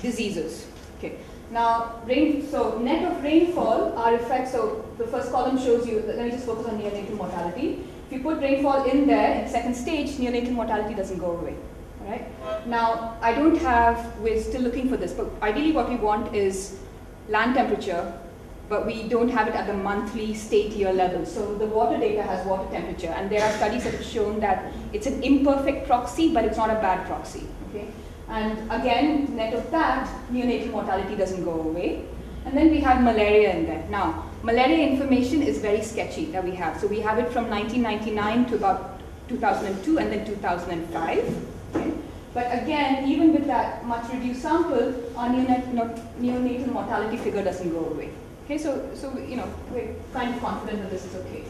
diseases. Okay. Now, so net of rainfall, our effect, so the first column shows you, let me just focus on neonatal mortality. If you put rainfall in there, in second stage, neonatal mortality doesn't go away. All right? Now, we're still looking for this, but ideally what we want is land temperature, but we don't have it at the monthly state year level. So the water data has water temperature, and there are studies that have shown that it's an imperfect proxy, but it's not a bad proxy. Okay? And again, net of that, neonatal mortality doesn't go away. And then we have malaria in there. Now, malaria information is very sketchy that we have. So we have it from 1999 to about 2002 and then 2005. Okay? But again, even with that much reduced sample, our neonatal mortality figure doesn't go away. Okay, so we're kind of confident that this is okay.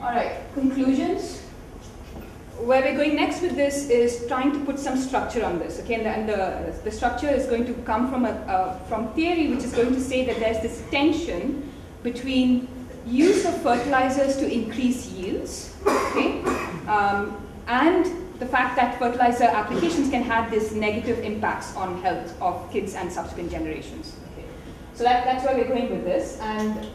All right, conclusions. Where we're going next with this is trying to put some structure on this, okay? And the structure is going to come from theory, which is going to say that there's this tension between use of fertilizers to increase yields, okay, and the fact that fertilizer applications can have this negative impacts on health of kids and subsequent generations. Okay. So that's where we're going with this, and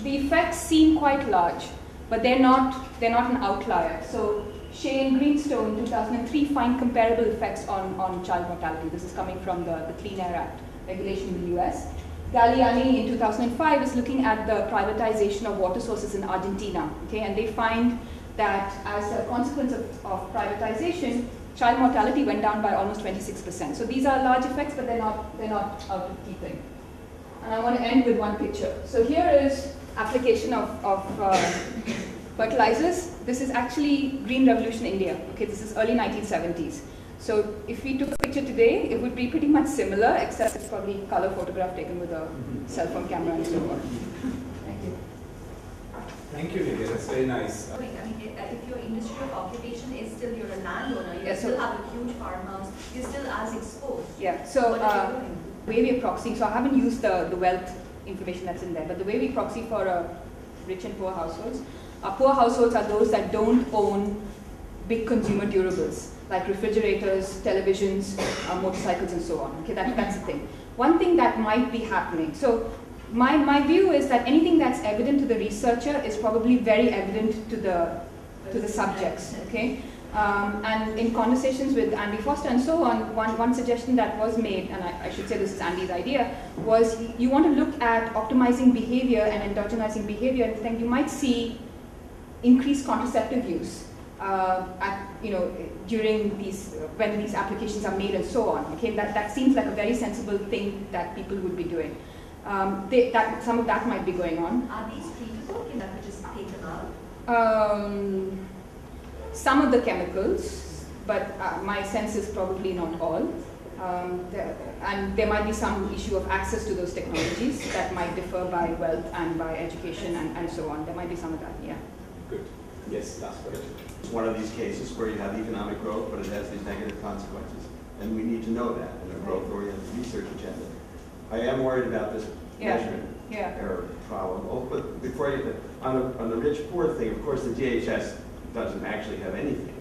the effects seem quite large, but they're not an outlier. So Shea and Greenstone, 2003, find comparable effects on child mortality. This is coming from the Clean Air Act regulation in the US. Galliani in 2005 is looking at the privatization of water sources in Argentina, okay, and they find that as a consequence of privatization, child mortality went down by almost 26%. So these are large effects, but they're not out of keeping. And I want to end with one picture. So here is application of fertilizers. This is actually Green Revolution India. Okay, this is early 1970s. So if we took a picture today, it would be pretty much similar, except it's probably color photograph taken with a cell phone camera and so on. Thank you. Thank you, Nidhiya. That's very nice. I mean, if your industry of occupation is still, you're a landowner, you Yeah, still have a huge farmhouse, you're still as exposed. Yeah, so the way we're proxying, so I haven't used the wealth information that's in there, but the way we proxy for rich and poor households, poor households are those that don't own big consumer durables, like refrigerators, televisions, motorcycles, and so on. Okay, that's the thing. One thing that might be happening, so my view is that anything that's evident to the researcher is probably very evident to the subjects. Okay, and in conversations with Andy Foster and so on, one suggestion that was made, and I should say this is Andy's idea, was you want to look at optimizing behavior and endogenizing behavior, and then you might see increased contraceptive use during these when these applications are made and so on. Okay, that seems like a very sensible thing that people would be doing. Some of that might be going on. Are these treatable? Can that be just taken out? Some of the chemicals, but my sense is probably not all. And there might be some issue of access to those technologies that might differ by wealth and by education and so on. There might be some of that, yeah. Good. Yes, last question. It's one of these cases where you have economic growth, but it has these negative consequences. And we need to know that in a growth-oriented research agenda. I am worried about this measurement error problem. Oh, but before you, on the rich-poor thing, of course, the DHS doesn't actually have anything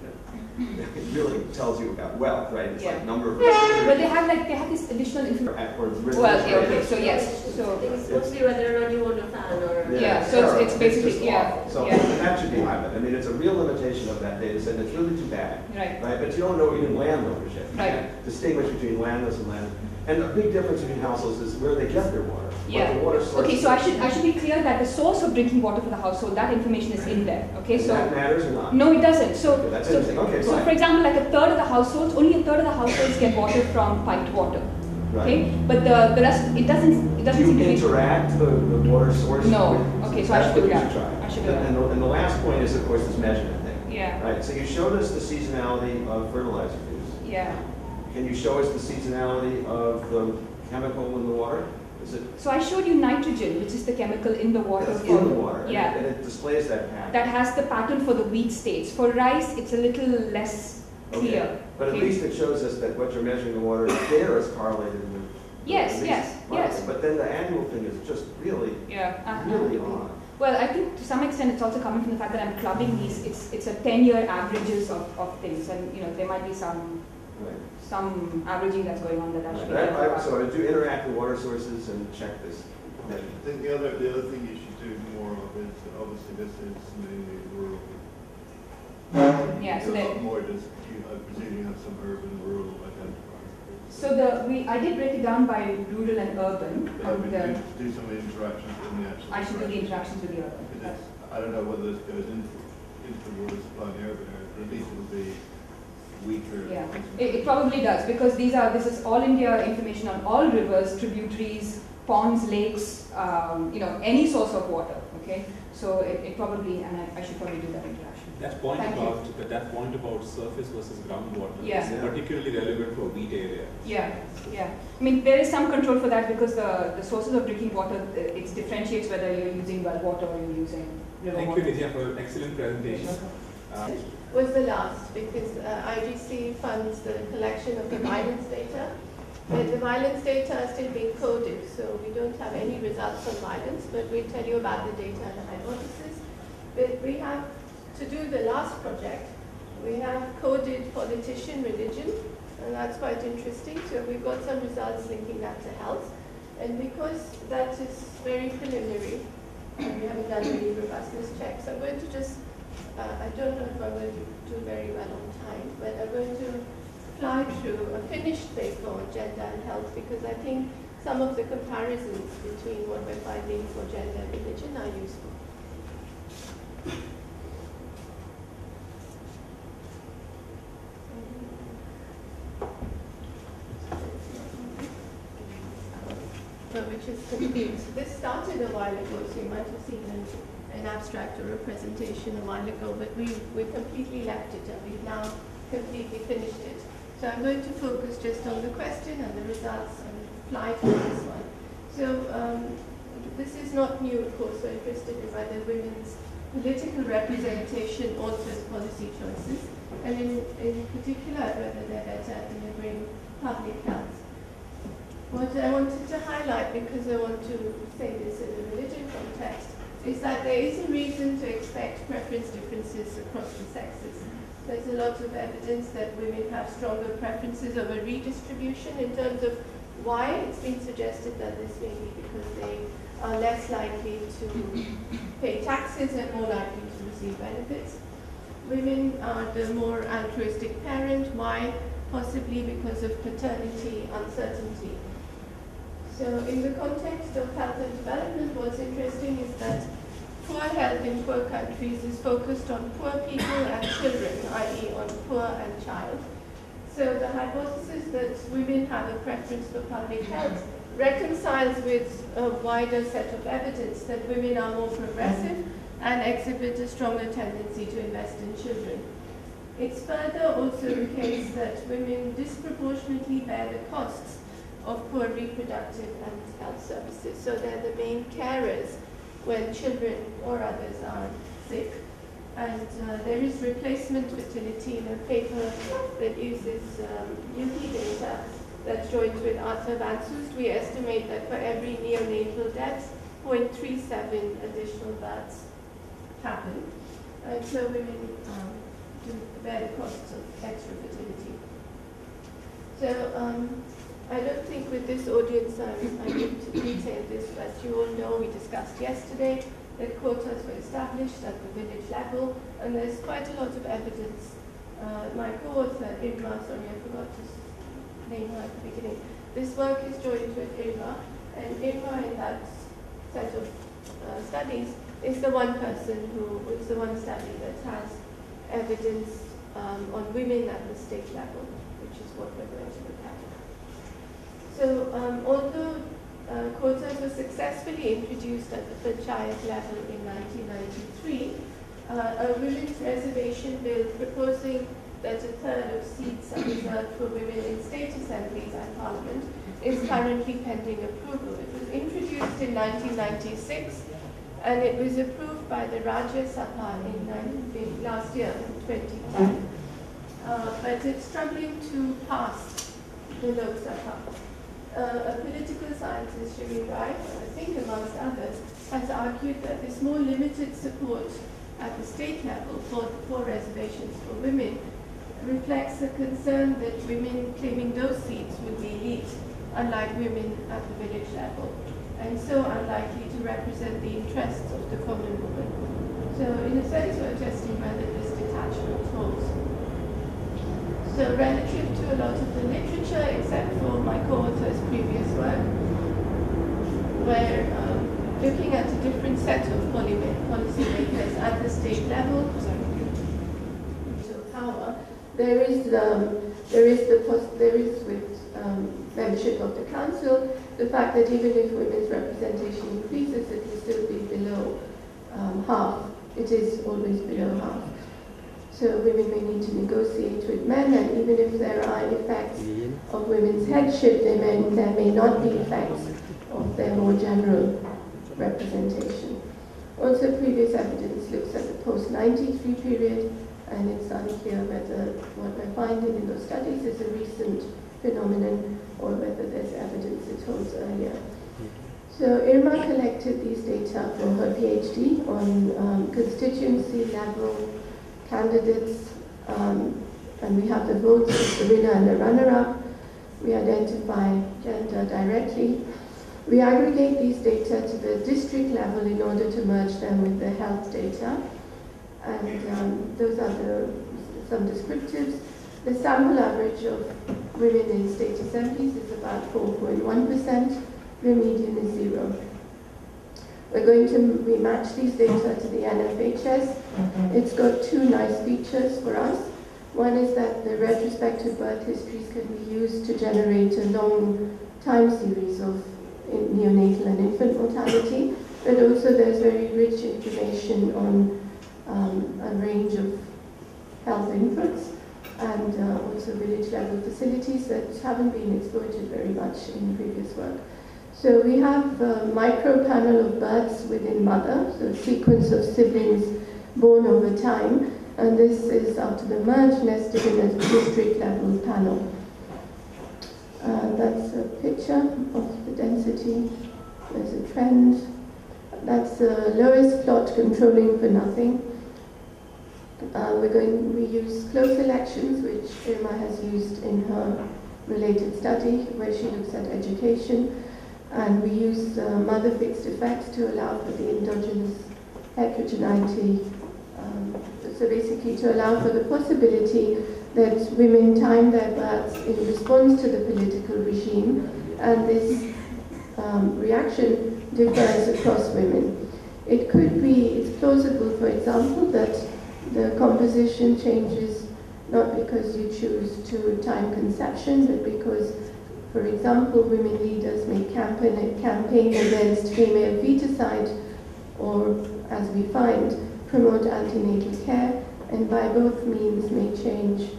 that really tells you about wealth, right? It's like number of. But they have this additional information. Well, okay, so yes, so it's mostly whether or not you own a fan or. So it's basically So and that should be highlighted. I mean, it's a real limitation of that data set. And it's really too bad, right? But you don't know even land ownership. You can't distinguish between landless and land. And the big difference between households is where they get their water. Yeah. The water source okay, so I should be clear that the source of drinking water for the household, that information is in there. Okay, so that matters or not? No, it doesn't. So okay, that's interesting. Okay, so for example, like a third of the households, only a third of the households get water from piped water. Right. Okay, but the rest, it doesn't do seem to be. Interact the water source? No. With, okay, so I should do that. I should do that. And the last point is, of course, this measurement thing. Yeah. Right. So you showed us the seasonality of fertilizer use. Yeah. Can you show us the seasonality of the chemical in the water? Is it? So I showed you nitrogen, which is the chemical in the water. That's in the water. Yeah. And it displays that pattern. That has the pattern for the wheat states. For rice, it's a little less clear. Okay. But at least it shows us that what you're measuring in the water there is correlated with. Yes. But then the annual thing is just really, really odd. Well, I think to some extent it's also coming from the fact that I'm clubbing these. It's a 10-year averages of things, and there might be some averaging that's going on that I should be. So I do interact with water sources and check this. I think the other thing you should do more of is obviously this is mainly rural. Yeah. So a lot more just I presume you have some urban rural identifiers. So I did break it down by rural and urban. And do some of the interactions in the actual. I should do the interactions with the urban. I don't know whether this goes into the water supply in the urban area, but at least it will be weaker. Yeah, it probably does, because this is all India information on all rivers, tributaries, ponds, lakes, any source of water. Okay, so it probably, and I should probably do that interaction. That point about surface versus groundwater is particularly relevant for wheat area. Yeah. I mean, there is some control for that because the sources of drinking water, it differentiates whether you're using well water or you're using river water. Thank you, Nidhiya, for an excellent presentation. Was the last, because IGC funds the collection of the guidance data, But the violence data are still being coded, so we don't have any results on violence, but we'll tell you about the data and the hypothesis. But we have, to do the last project, we have coded politician religion, and that's quite interesting. So we've got some results linking that to health. And because that is very preliminary, and we haven't done any robustness checks, I'm going to just, I don't know if I'm going to do very well on time, but I'm going to fly through a finished paper on gender and health, because I think some of the comparisons between what we're finding for gender and religion are useful. Which is complete. This started a while ago, so you might have seen an abstract or a presentation a while ago, but we completely left it and we've now completely finished it. So I'm going to focus just on the question and the results and fly through this one. So this is not new, of course. We're interested in whether women's political representation alters policy choices, and in particular whether they're better at delivering public health. What I wanted to highlight, because I want to say this in a religion context, is that there is a reason to expect preference differences across the sexes. There's a lot of evidence that women have stronger preferences over redistribution. In terms of why, it's been suggested that this may be because they are less likely to pay taxes and more likely to receive benefits. Women are the more altruistic parent. Why? Possibly because of paternity uncertainty. So in the context of health and development, what's interesting is that poor health in poor countries is focused on poor people and children, i.e. on poor and child. So the hypothesis that women have a preference for public health reconciles with a wider set of evidence that women are more progressive and exhibit a stronger tendency to invest in children. It's further also the case that women disproportionately bear the costs of poor reproductive and health services. So they're the main carers when children or others are sick. And there is replacement fertility in a paper that uses UK data that's joined with Arthur Van Soest. We estimate that for every neonatal death, 0.37 additional births happen. And so women do bear the costs of extra fertility. So I don't think with this audience I need to detail this, but you all know we discussed yesterday that quotas were established at the village level, and there's quite a lot of evidence. My co-author, Irma, sorry I forgot to name her at the beginning. This work is joined with Irma, and Irma in that set of studies is the one person who is the one study that has evidence on women at the state level, which is what we're going to look at. So although quotas were successfully introduced at the panchayat level in 1993, a women's reservation bill proposing that a third of seats are reserved for women in state assemblies and parliament is currently pending approval. It was introduced in 1996 and it was approved by the Rajya Sabha in last year, in 2010. But it's struggling to pass the Lok Sabha. A political scientist, Sanchari Roy, I think amongst others, has argued that this more limited support at the state level for reservations for women reflects a concern that women claiming those seats will be elite, unlike women at the village level, and so unlikely to represent the interests of the common woman. So in a sense, we're testing whether this detachment holds. So relative to a lot of the literature, except for my co-author's previous work, we're looking at a different set of policymakers at the state level. So power. There is with membership of the council the fact that even if women's representation increases, it will still be below half. It is always below half. So women may need to negotiate with men, and even if there are effects of women's headship, there may not be effects of their more general representation. Also, previous evidence looks at the post-93 period, and it's unclear whether what we're finding in those studies is a recent phenomenon or whether there's evidence it holds earlier. So Irma collected these data for her PhD on constituency level candidates, and we have the votes, the winner and the runner-up. We identify gender directly. We aggregate these data to the district level in order to merge them with the health data. And those are some descriptives. The sample average of women in state assemblies is about 4.1%. The median is 0. We match these data to the NFHS. It's got two nice features for us. One is that the retrospective birth histories can be used to generate a long time series of neonatal and infant mortality, but also there's very rich information on a range of health inputs and also village level facilities that haven't been exploited very much in previous work. So we have a micro panel of births within mother, so a sequence of siblings born over time, and this is after the merge nested in a district level panel. That's a picture of the density. There's a trend. That's the lowest plot controlling for nothing. We use close elections, which Irma has used in her related study, where she looks at education. And we use mother fixed effects to allow for the endogenous heterogeneity. So basically to allow for the possibility that women time their births in response to the political regime, and this reaction differs across women. It's plausible, for example, that the composition changes not because you choose to time conception, but because, for example, women leaders may campaign against female feticide, or, as we find, promote antenatal care, and by both means may change,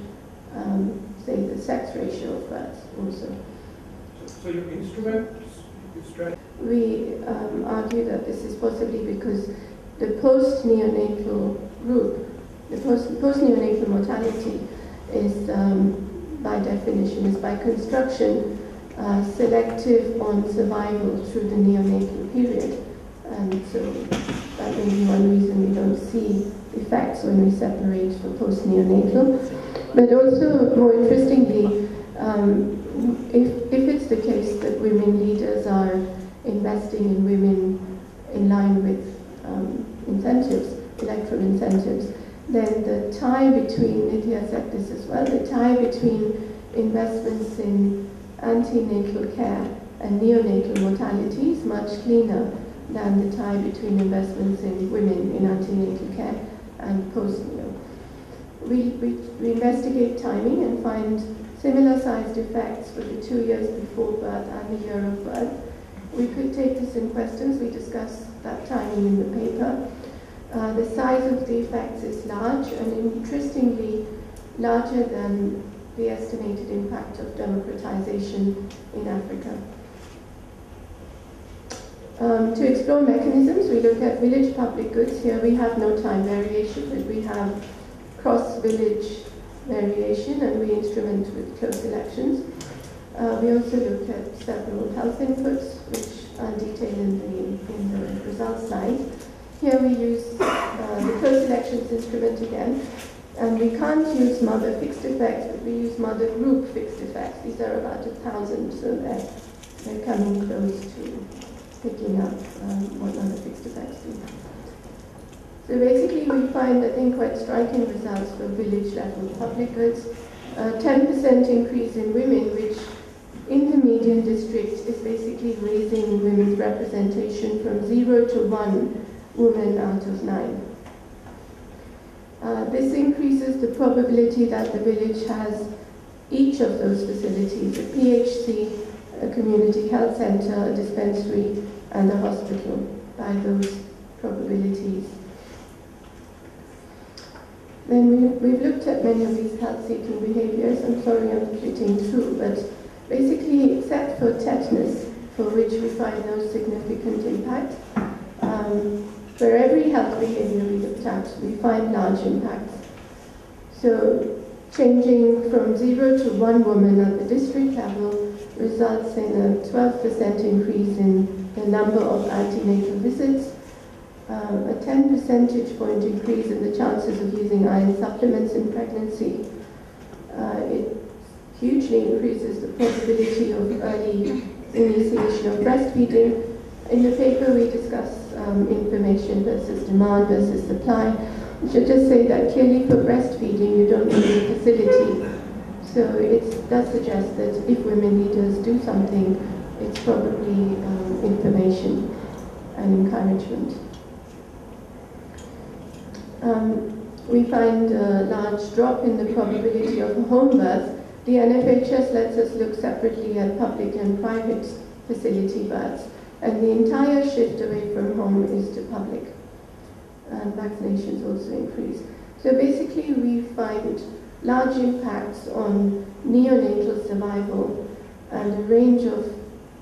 say, the sex ratio of births also. So your instrument is strategy? We argue that this is possibly because the post-neonatal group, the post-neonatal mortality is, by definition, is by construction selective on survival through the neonatal period. And so that may be one reason we don't see effects when we separate for post-neonatal. But also, more interestingly, if it's the case that women leaders are investing in women in line with incentives, electoral incentives, then the tie between, Nidhiya said this as well, the tie between investments in antenatal care and neonatal mortality is much cleaner than the tie between investments in women in antenatal care and post-neo. We investigate timing and find similar sized effects for the 2 years before birth and the year of birth. We could take this in questions. We discussed that timing in the paper. The size of the effects is large, and interestingly larger than the estimated impact of democratization in Africa. To explore mechanisms, we look at village public goods. Here we have no time variation, but we have cross-village variation, and we instrument with close elections. We also look at several health inputs, which are detailed in the results slide. Here we use the close elections instrument again, and we can't use mother fixed effects, but we use mother group fixed effects. These are about 1,000, so they're coming close to picking up what mother fixed effects do. So basically we find, I think, quite striking results for village level public goods. 10% increase in women, which in the median districts is basically raising women's representation from 0 to 1 woman out of 9. This increases the probability that the village has each of those facilities, a PHC, a community health center, a dispensary, and a hospital, by those probabilities. Then we've looked at many of these health-seeking behaviors. I'm sorry I'm flitting through, but basically, except for tetanus, for which we find no significant impact, for every health behavior we looked at, we find large impacts. So changing from 0 to 1 woman at the district level results in a 12% increase in the number of antenatal visits, a 10 percentage point increase in the chances of using iron supplements in pregnancy. It hugely increases the probability of early initiation of breastfeeding. In the paper we discuss information versus demand versus supply. I should just say that clearly for breastfeeding you don't need a facility. So it does suggest that if women leaders do something, it's probably information and encouragement. We find a large drop in the probability of a home birth. The NFHS lets us look separately at public and private facility births, and the entire shift away from home is to public. And vaccinations also increase. So basically we find large impacts on neonatal survival and a range of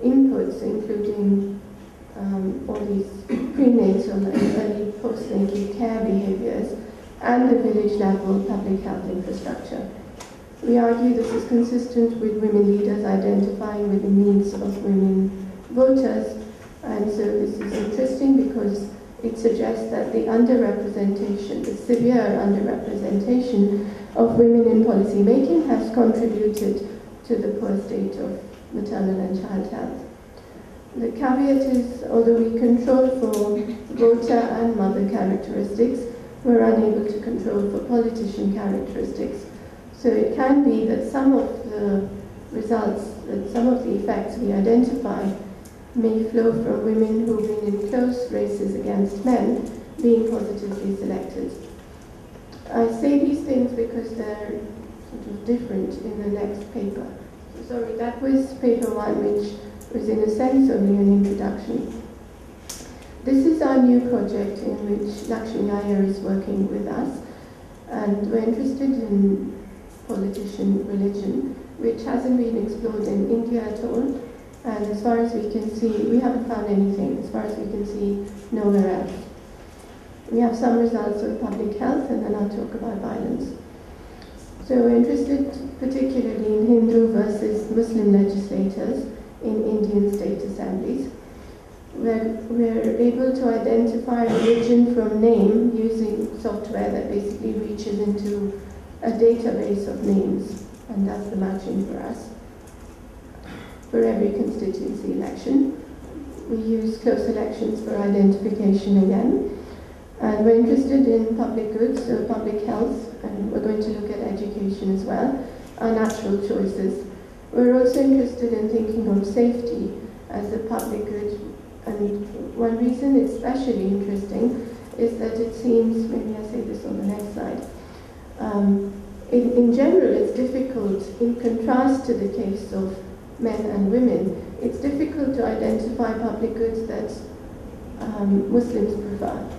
inputs, including all these prenatal and early postnatal care behaviors and the village level public health infrastructure. We argue this is consistent with women leaders identifying with the needs of women voters, and so this is interesting because it suggests that the underrepresentation, the severe underrepresentation of women in policy making has contributed to the poor state of maternal and child health. The caveat is, although we control for voter and mother characteristics, we're unable to control for politician characteristics. So it can be that some of the results, that some of the effects we identify may flow from women who've been in close races against men being positively selected. I say these things because they're sort of different in the next paper. So sorry, that was paper 1, which was in a sense only an introduction. This is our new project in which Lakshmi Iyer is working with us, and we're interested in politician religion, which hasn't been explored in India at all, and as far as we can see, we haven't found anything, as far as we can see, nowhere else. We have some results of public health, and then I'll talk about violence. So we're interested particularly in Hindu versus Muslim legislators in Indian state assemblies. We're able to identify religion from name using software that basically reaches into a database of names and does the matching for us. For every constituency election, we use close elections for identification again. And we're interested in public goods, so public health, and we're going to look at education as well, our natural choices. We're also interested in thinking of safety as a public good, and one reason it's especially interesting is that it seems, maybe I say this on the next slide, in general it's difficult, in contrast to the case of men and women, it's difficult to identify public goods that Muslims prefer.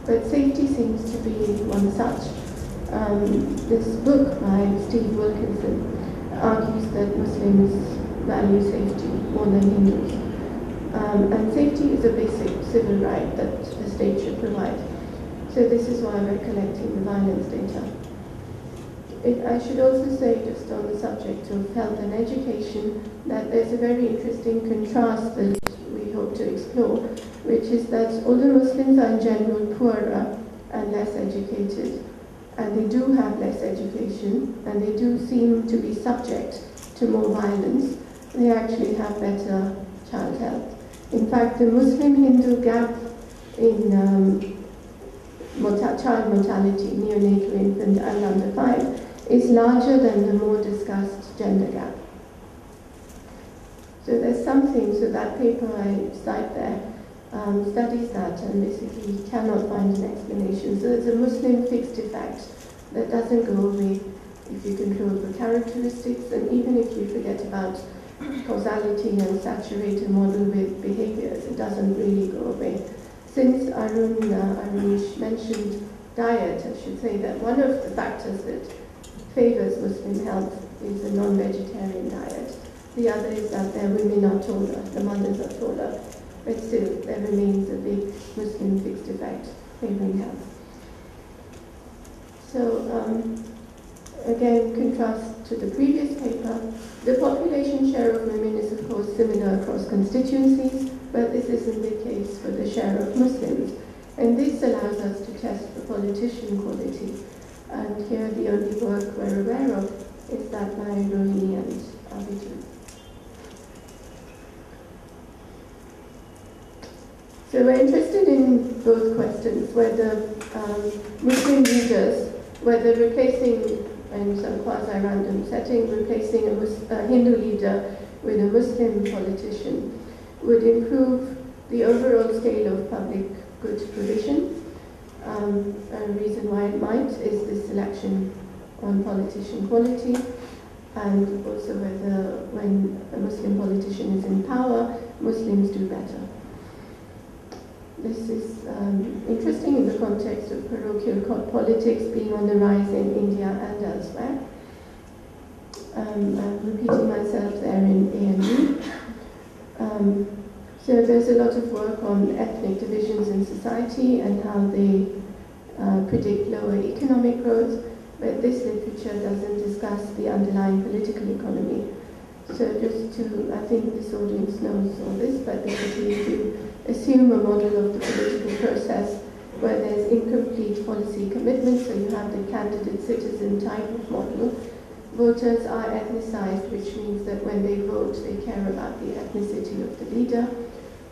But safety seems to be one such. This book by Steve Wilkinson argues that Muslims value safety more than Hindus. And safety is a basic civil right that the state should provide. So this is why we're collecting the violence data. I should also say, just on the subject of health and education, that there's a very interesting contrast that we hope to explore, which is that although Muslims are in general poorer and less educated, and they do have less education, and they do seem to be subject to more violence, they actually have better child health. In fact, the Muslim-Hindu gap in child mortality, neonatal, infant, and under 5, is larger than the more discussed gender gap. So there's something, so that paper I cite there studies that and basically cannot find an explanation. So there's a Muslim fixed effect that doesn't go away if you control the characteristics, and even if you forget about causality and saturate a model with behaviors, it doesn't really go away. Since Arunish mentioned diet, I should say that one of the factors that favors Muslim health is a non-vegetarian diet. The other is that their women are taller, the mothers are taller, but still there remains a big Muslim fixed effect favoring health. So again, again, contrast to the previous paper, the population share of women is of course similar across constituencies, but this isn't the case for the share of Muslims. And this allows us to test for politician quality. And here the only work we're aware of is that by Rohini and Abhijit. So we're interested in both questions, whether Muslim leaders, whether replacing, in some quasi-random setting, replacing a Hindu leader with a Muslim politician would improve the overall scale of public good provision. A reason why it might is the selection on politician quality, and also whether when a Muslim politician is in power, Muslims do better. This is interesting in the context of parochial politics being on the rise in India and elsewhere. I'm repeating myself there in AMU. So there's a lot of work on ethnic divisions in society and how they predict lower economic growth, but this literature doesn't discuss the underlying political economy. So just to, I think this audience knows all this, but basically if you assume a model of the political process where there's incomplete policy commitment, so you have the candidate-citizen type of model, voters are ethnicized, which means that when they vote, they care about the ethnicity of the leader,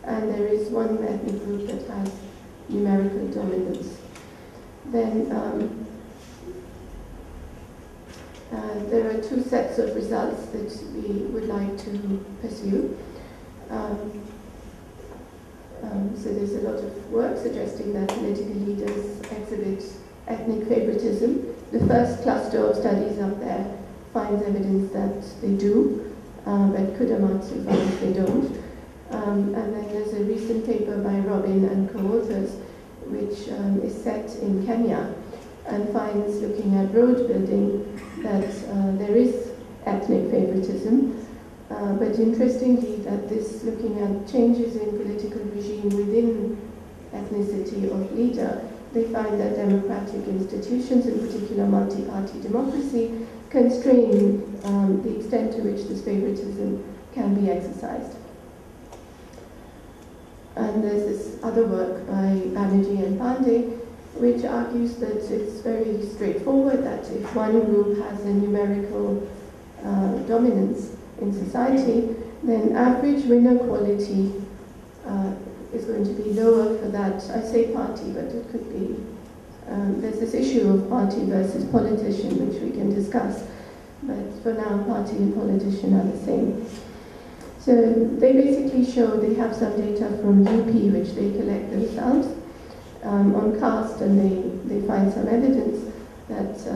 and there is one ethnic group that has numerical dominance. Then there are two sets of results that we would like to pursue. So there's a lot of work suggesting that political leaders exhibit ethnic favoritism. The first cluster of studies up there finds evidence that they do, but Kudamatsu finds they don't. And then there's a recent paper by Robin and co-authors, which is set in Kenya, and finds, looking at road building, that there is ethnic favoritism. But interestingly, that this, looking at changes in political regime within ethnicity of leader, they find that democratic institutions, in particular multi-party democracy, constrain the extent to which this favoritism can be exercised. And there's this other work by Banerjee and Pandey, which argues that it's very straightforward that if one group has a numerical dominance in society, then average winner quality is going to be lower for that, I say party, but it could be, there's this issue of party versus politician, which we can discuss, but for now, party and politician are the same. So they basically show, they have some data from UP, which they collect themselves, on caste, and they find some evidence that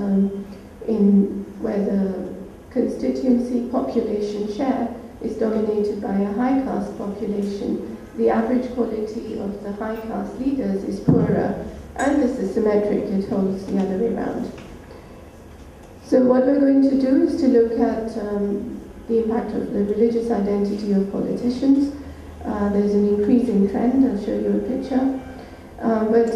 in where the constituency population share is dominated by a high caste population, the average quality of the high caste leaders is poorer, and this is symmetric, it holds the other way around. So what we're going to do is to look at the impact of the religious identity of politicians. There's an increasing trend, I'll show you a picture. But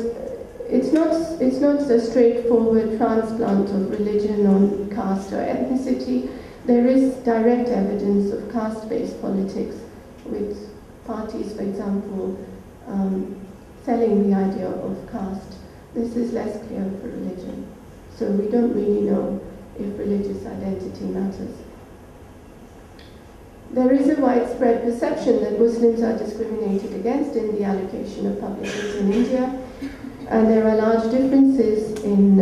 it's not a straightforward transplant of religion on caste or ethnicity. There is direct evidence of caste-based politics, with parties, for example, selling the idea of caste. This is less clear for religion. So we don't really know if religious identity matters. There is a widespread perception that Muslims are discriminated against in the allocation of public goods in India, and there are large differences in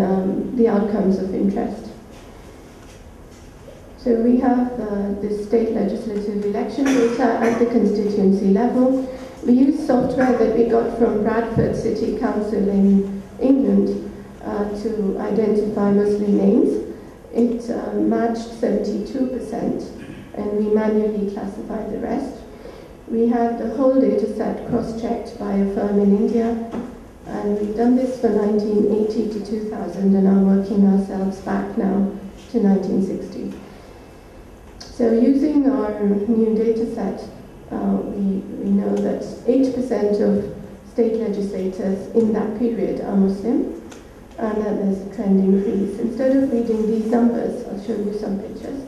the outcomes of interest. So we have the state legislative election data at the constituency level. We use software that we got from Bradford City Council in England to identify Muslim names. It matched 72%. And we manually classified the rest. We had the whole data set cross-checked by a firm in India, and we've done this for 1980 to 2000 and are working ourselves back now to 1960. So using our new data set, we know that 8% of state legislators in that period are Muslim, and that there's a trend increase. Instead of reading these numbers, I'll show you some pictures.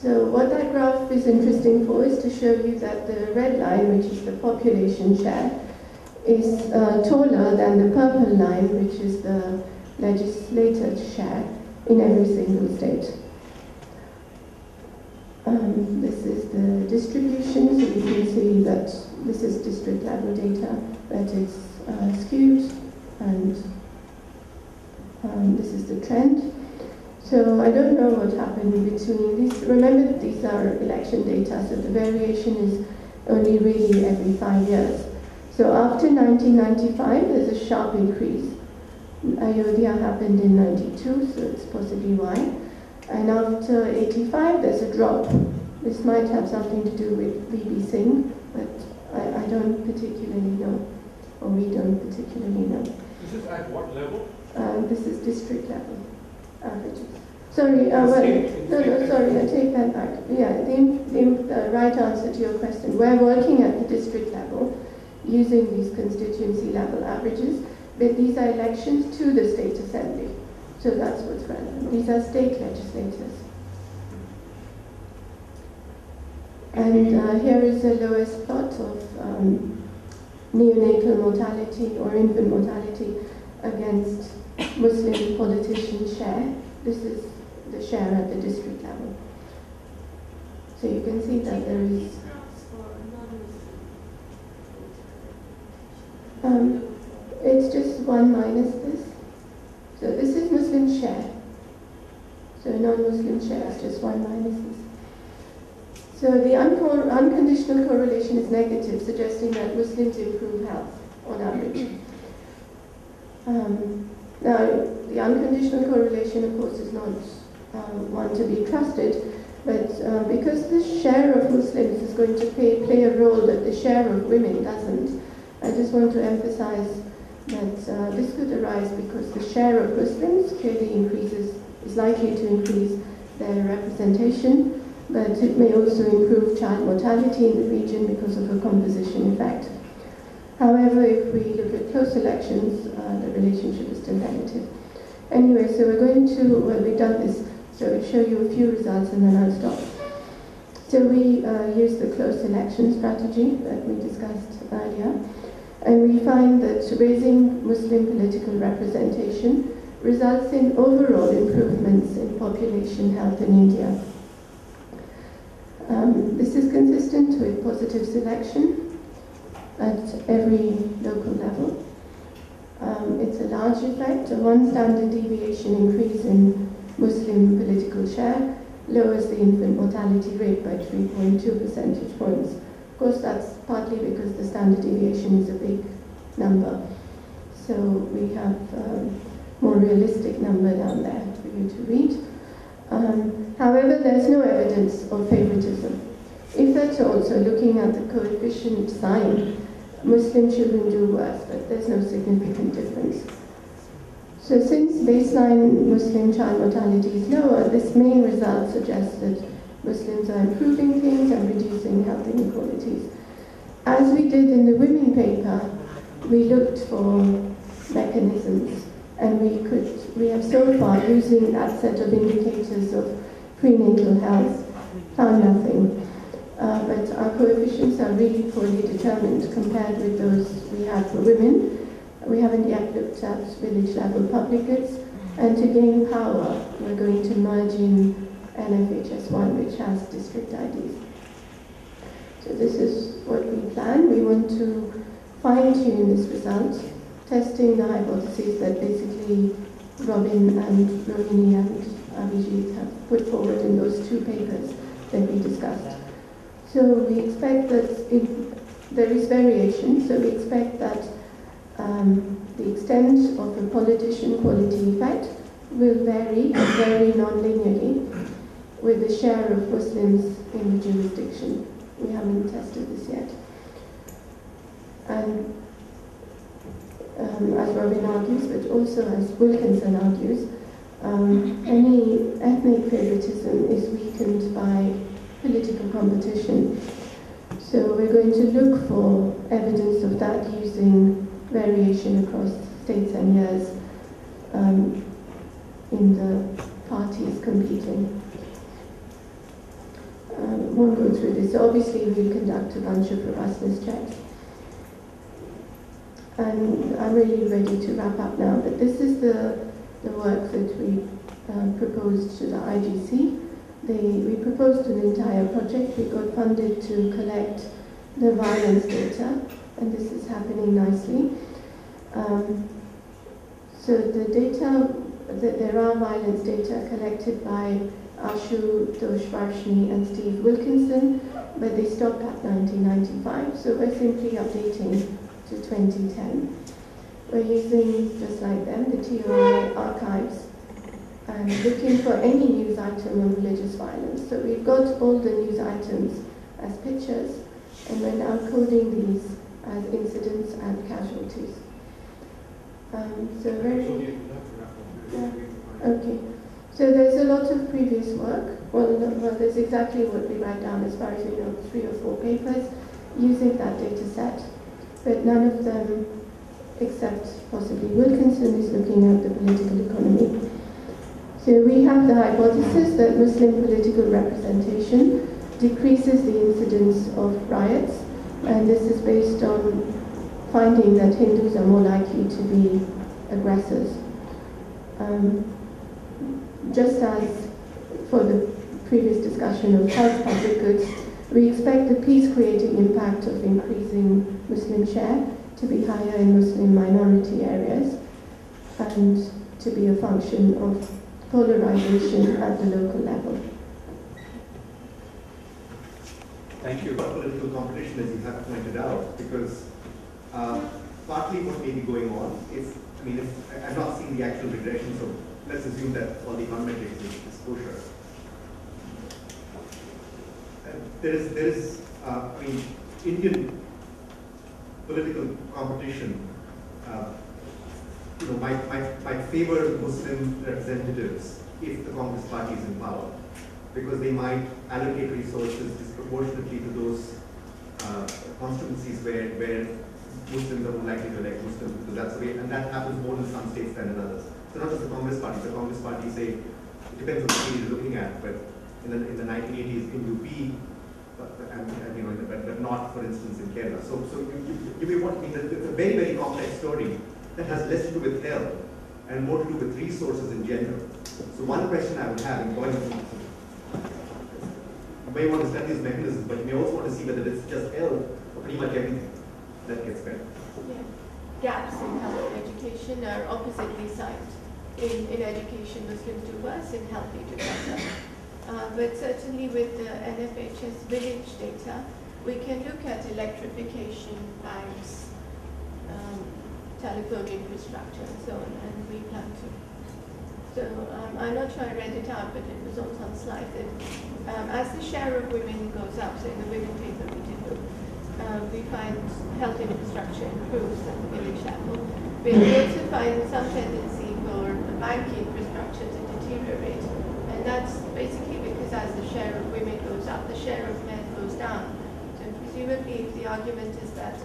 So what that graph is interesting for is to show you that the red line, which is the population share, is taller than the purple line, which is the legislative share in every single state. This is the distribution, so you can see that this is district level data, that it's skewed, and this is the trend. So I don't know what happened between these. Remember that these are election data, so the variation is only really every 5 years. So after 1995, there's a sharp increase. Ayodhya happened in 92, so it's possibly why. And after 85, there's a drop. This might have something to do with VB Singh, but I don't particularly know, or we don't particularly know. This is at what level? This is district level averages. Sorry, sorry, I take that back. Yeah, the right answer to your question. We're working at the district level using these constituency level averages, but these are elections to the state assembly. So that's what's relevant. These are state legislators. And here is the lowest plot of neonatal mortality or infant mortality against Muslim politician share. This is the share at the district level. So you can see that there is... it's just 1 minus this. So this is Muslim share. So non-Muslim share is just 1 minus this. So the unconditional correlation is negative, suggesting that Muslims improve health on average. Now, the unconditional correlation, of course, is not one to be trusted, but because the share of Muslims is going to play a role that the share of women doesn't, I just want to emphasize that this could arise because the share of Muslims clearly is likely to increase their representation, but it may also improve child mortality in the region because of a composition effect. However, if we look at close elections, the relationship is still negative. Anyway, so we're going to, well, we've done this, so I'll show you a few results and then I'll stop. So we use the close election strategy that we discussed earlier, and we find that raising Muslim political representation results in overall improvements in population health in India. This is consistent with positive selection at every local level. It's a large effect. A 1 standard deviation increase in Muslim political share lowers the infant mortality rate by 3.2 percentage points. Of course, that's partly because the standard deviation is a big number. So we have a more realistic number down there for you to read. However, there's no evidence of favoritism. If at all, so looking at the coefficient sign, Muslim children do worse, but there's no significant difference. So since baseline Muslim child mortality is lower, this main result suggests that Muslims are improving things and reducing health inequalities. As we did in the women paper, we looked for mechanisms, and we have so far, using that set of indicators of prenatal health, found nothing. But our coefficients are really poorly determined compared with those we had for women. We haven't yet looked at village level public goods, and to gain power, we're going to merge in NFHS1, which has district IDs. So this is what we plan. We want to fine-tune this result, testing the hypotheses that basically Robin and Rohini and Abhijit have put forward in those 2 papers that we discussed. So we expect that there is variation, so we expect that the extent of the politician quality effect will vary very non-linearly with the share of Muslims in the jurisdiction. We haven't tested this yet. And as Robin argues, but also as Wilkinson argues, any ethnic favoritism is weakened by political competition. So we're going to look for evidence of that using variation across states and years in the parties competing. Won't go through this. So obviously we'll conduct a bunch of robustness checks. And I'm really ready to wrap up now, but this is the work that we proposed to the IGC. We proposed an entire project. We got funded to collect the violence data, and this is happening nicely. So the data, there are violence data collected by Ashu Doshvarshni and Steve Wilkinson, but they stopped at 1995, so we're simply updating to 2010. We're using, just like them, the TOI archives and looking for any news item on religious violence. So we've got all the news items as pictures, and we're now coding these as incidents and casualties. Okay. So there's a lot of previous work. Well, there's exactly what we write down as far as we know, 3 or 4 papers using that data set. But none of them, except possibly Wilkinson, is looking at the political economy. So we have the hypothesis that Muslim political representation decreases the incidence of riots, and this is based on finding that Hindus are more likely to be aggressors. Just as for the previous discussion of health public goods, we expect the peace-creating impact of increasing Muslim share to be higher in Muslim minority areas and to be a function of polarization at the local level. Thank you about political competition, as you have pointed out, because partly what may be going on is, I've not seen the actual regression, so let's assume that all the econometrics is kosher. There is Indian political competition, might favor Muslim representatives if the Congress party is in power, because they might allocate resources disproportionately to those constituencies where Muslims are more likely to elect Muslims, because that's the way, and that happens more in some states than in others. So not just the Congress party. The Congress party, say, it depends on the state you're looking at, but in the 1980s in UP, but not, for instance, in Kerala. So you may want to think that it's a very, very complex story that has less to do with health and more to do with resources in general. So one question I would have in going into you may want to study these mechanisms, but you may also want to see whether it's just health or pretty much everything that gets better. Yeah. Gaps in health and education are oppositely sized. In education, Muslims do worse, in health they do better. But certainly with the NFHS village data, we can look at electrification, banks, telephone infrastructure, and so on, and we plan to. So I'm not sure I read it out, but it was on some slide that as the share of women goes up, so in the women paper we did look, we find health infrastructure improves at the village level. We also find some tendency for the bank infrastructure to deteriorate, and that's basically because as the share of women goes up, the share of men goes down. So presumably if the argument is that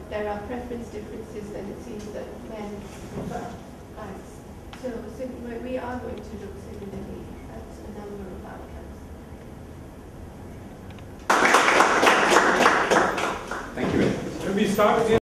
there are preference differences, then it seems that men prefer banks. So we are going to look similarly at a number of outcomes. Thank you. Can we start again?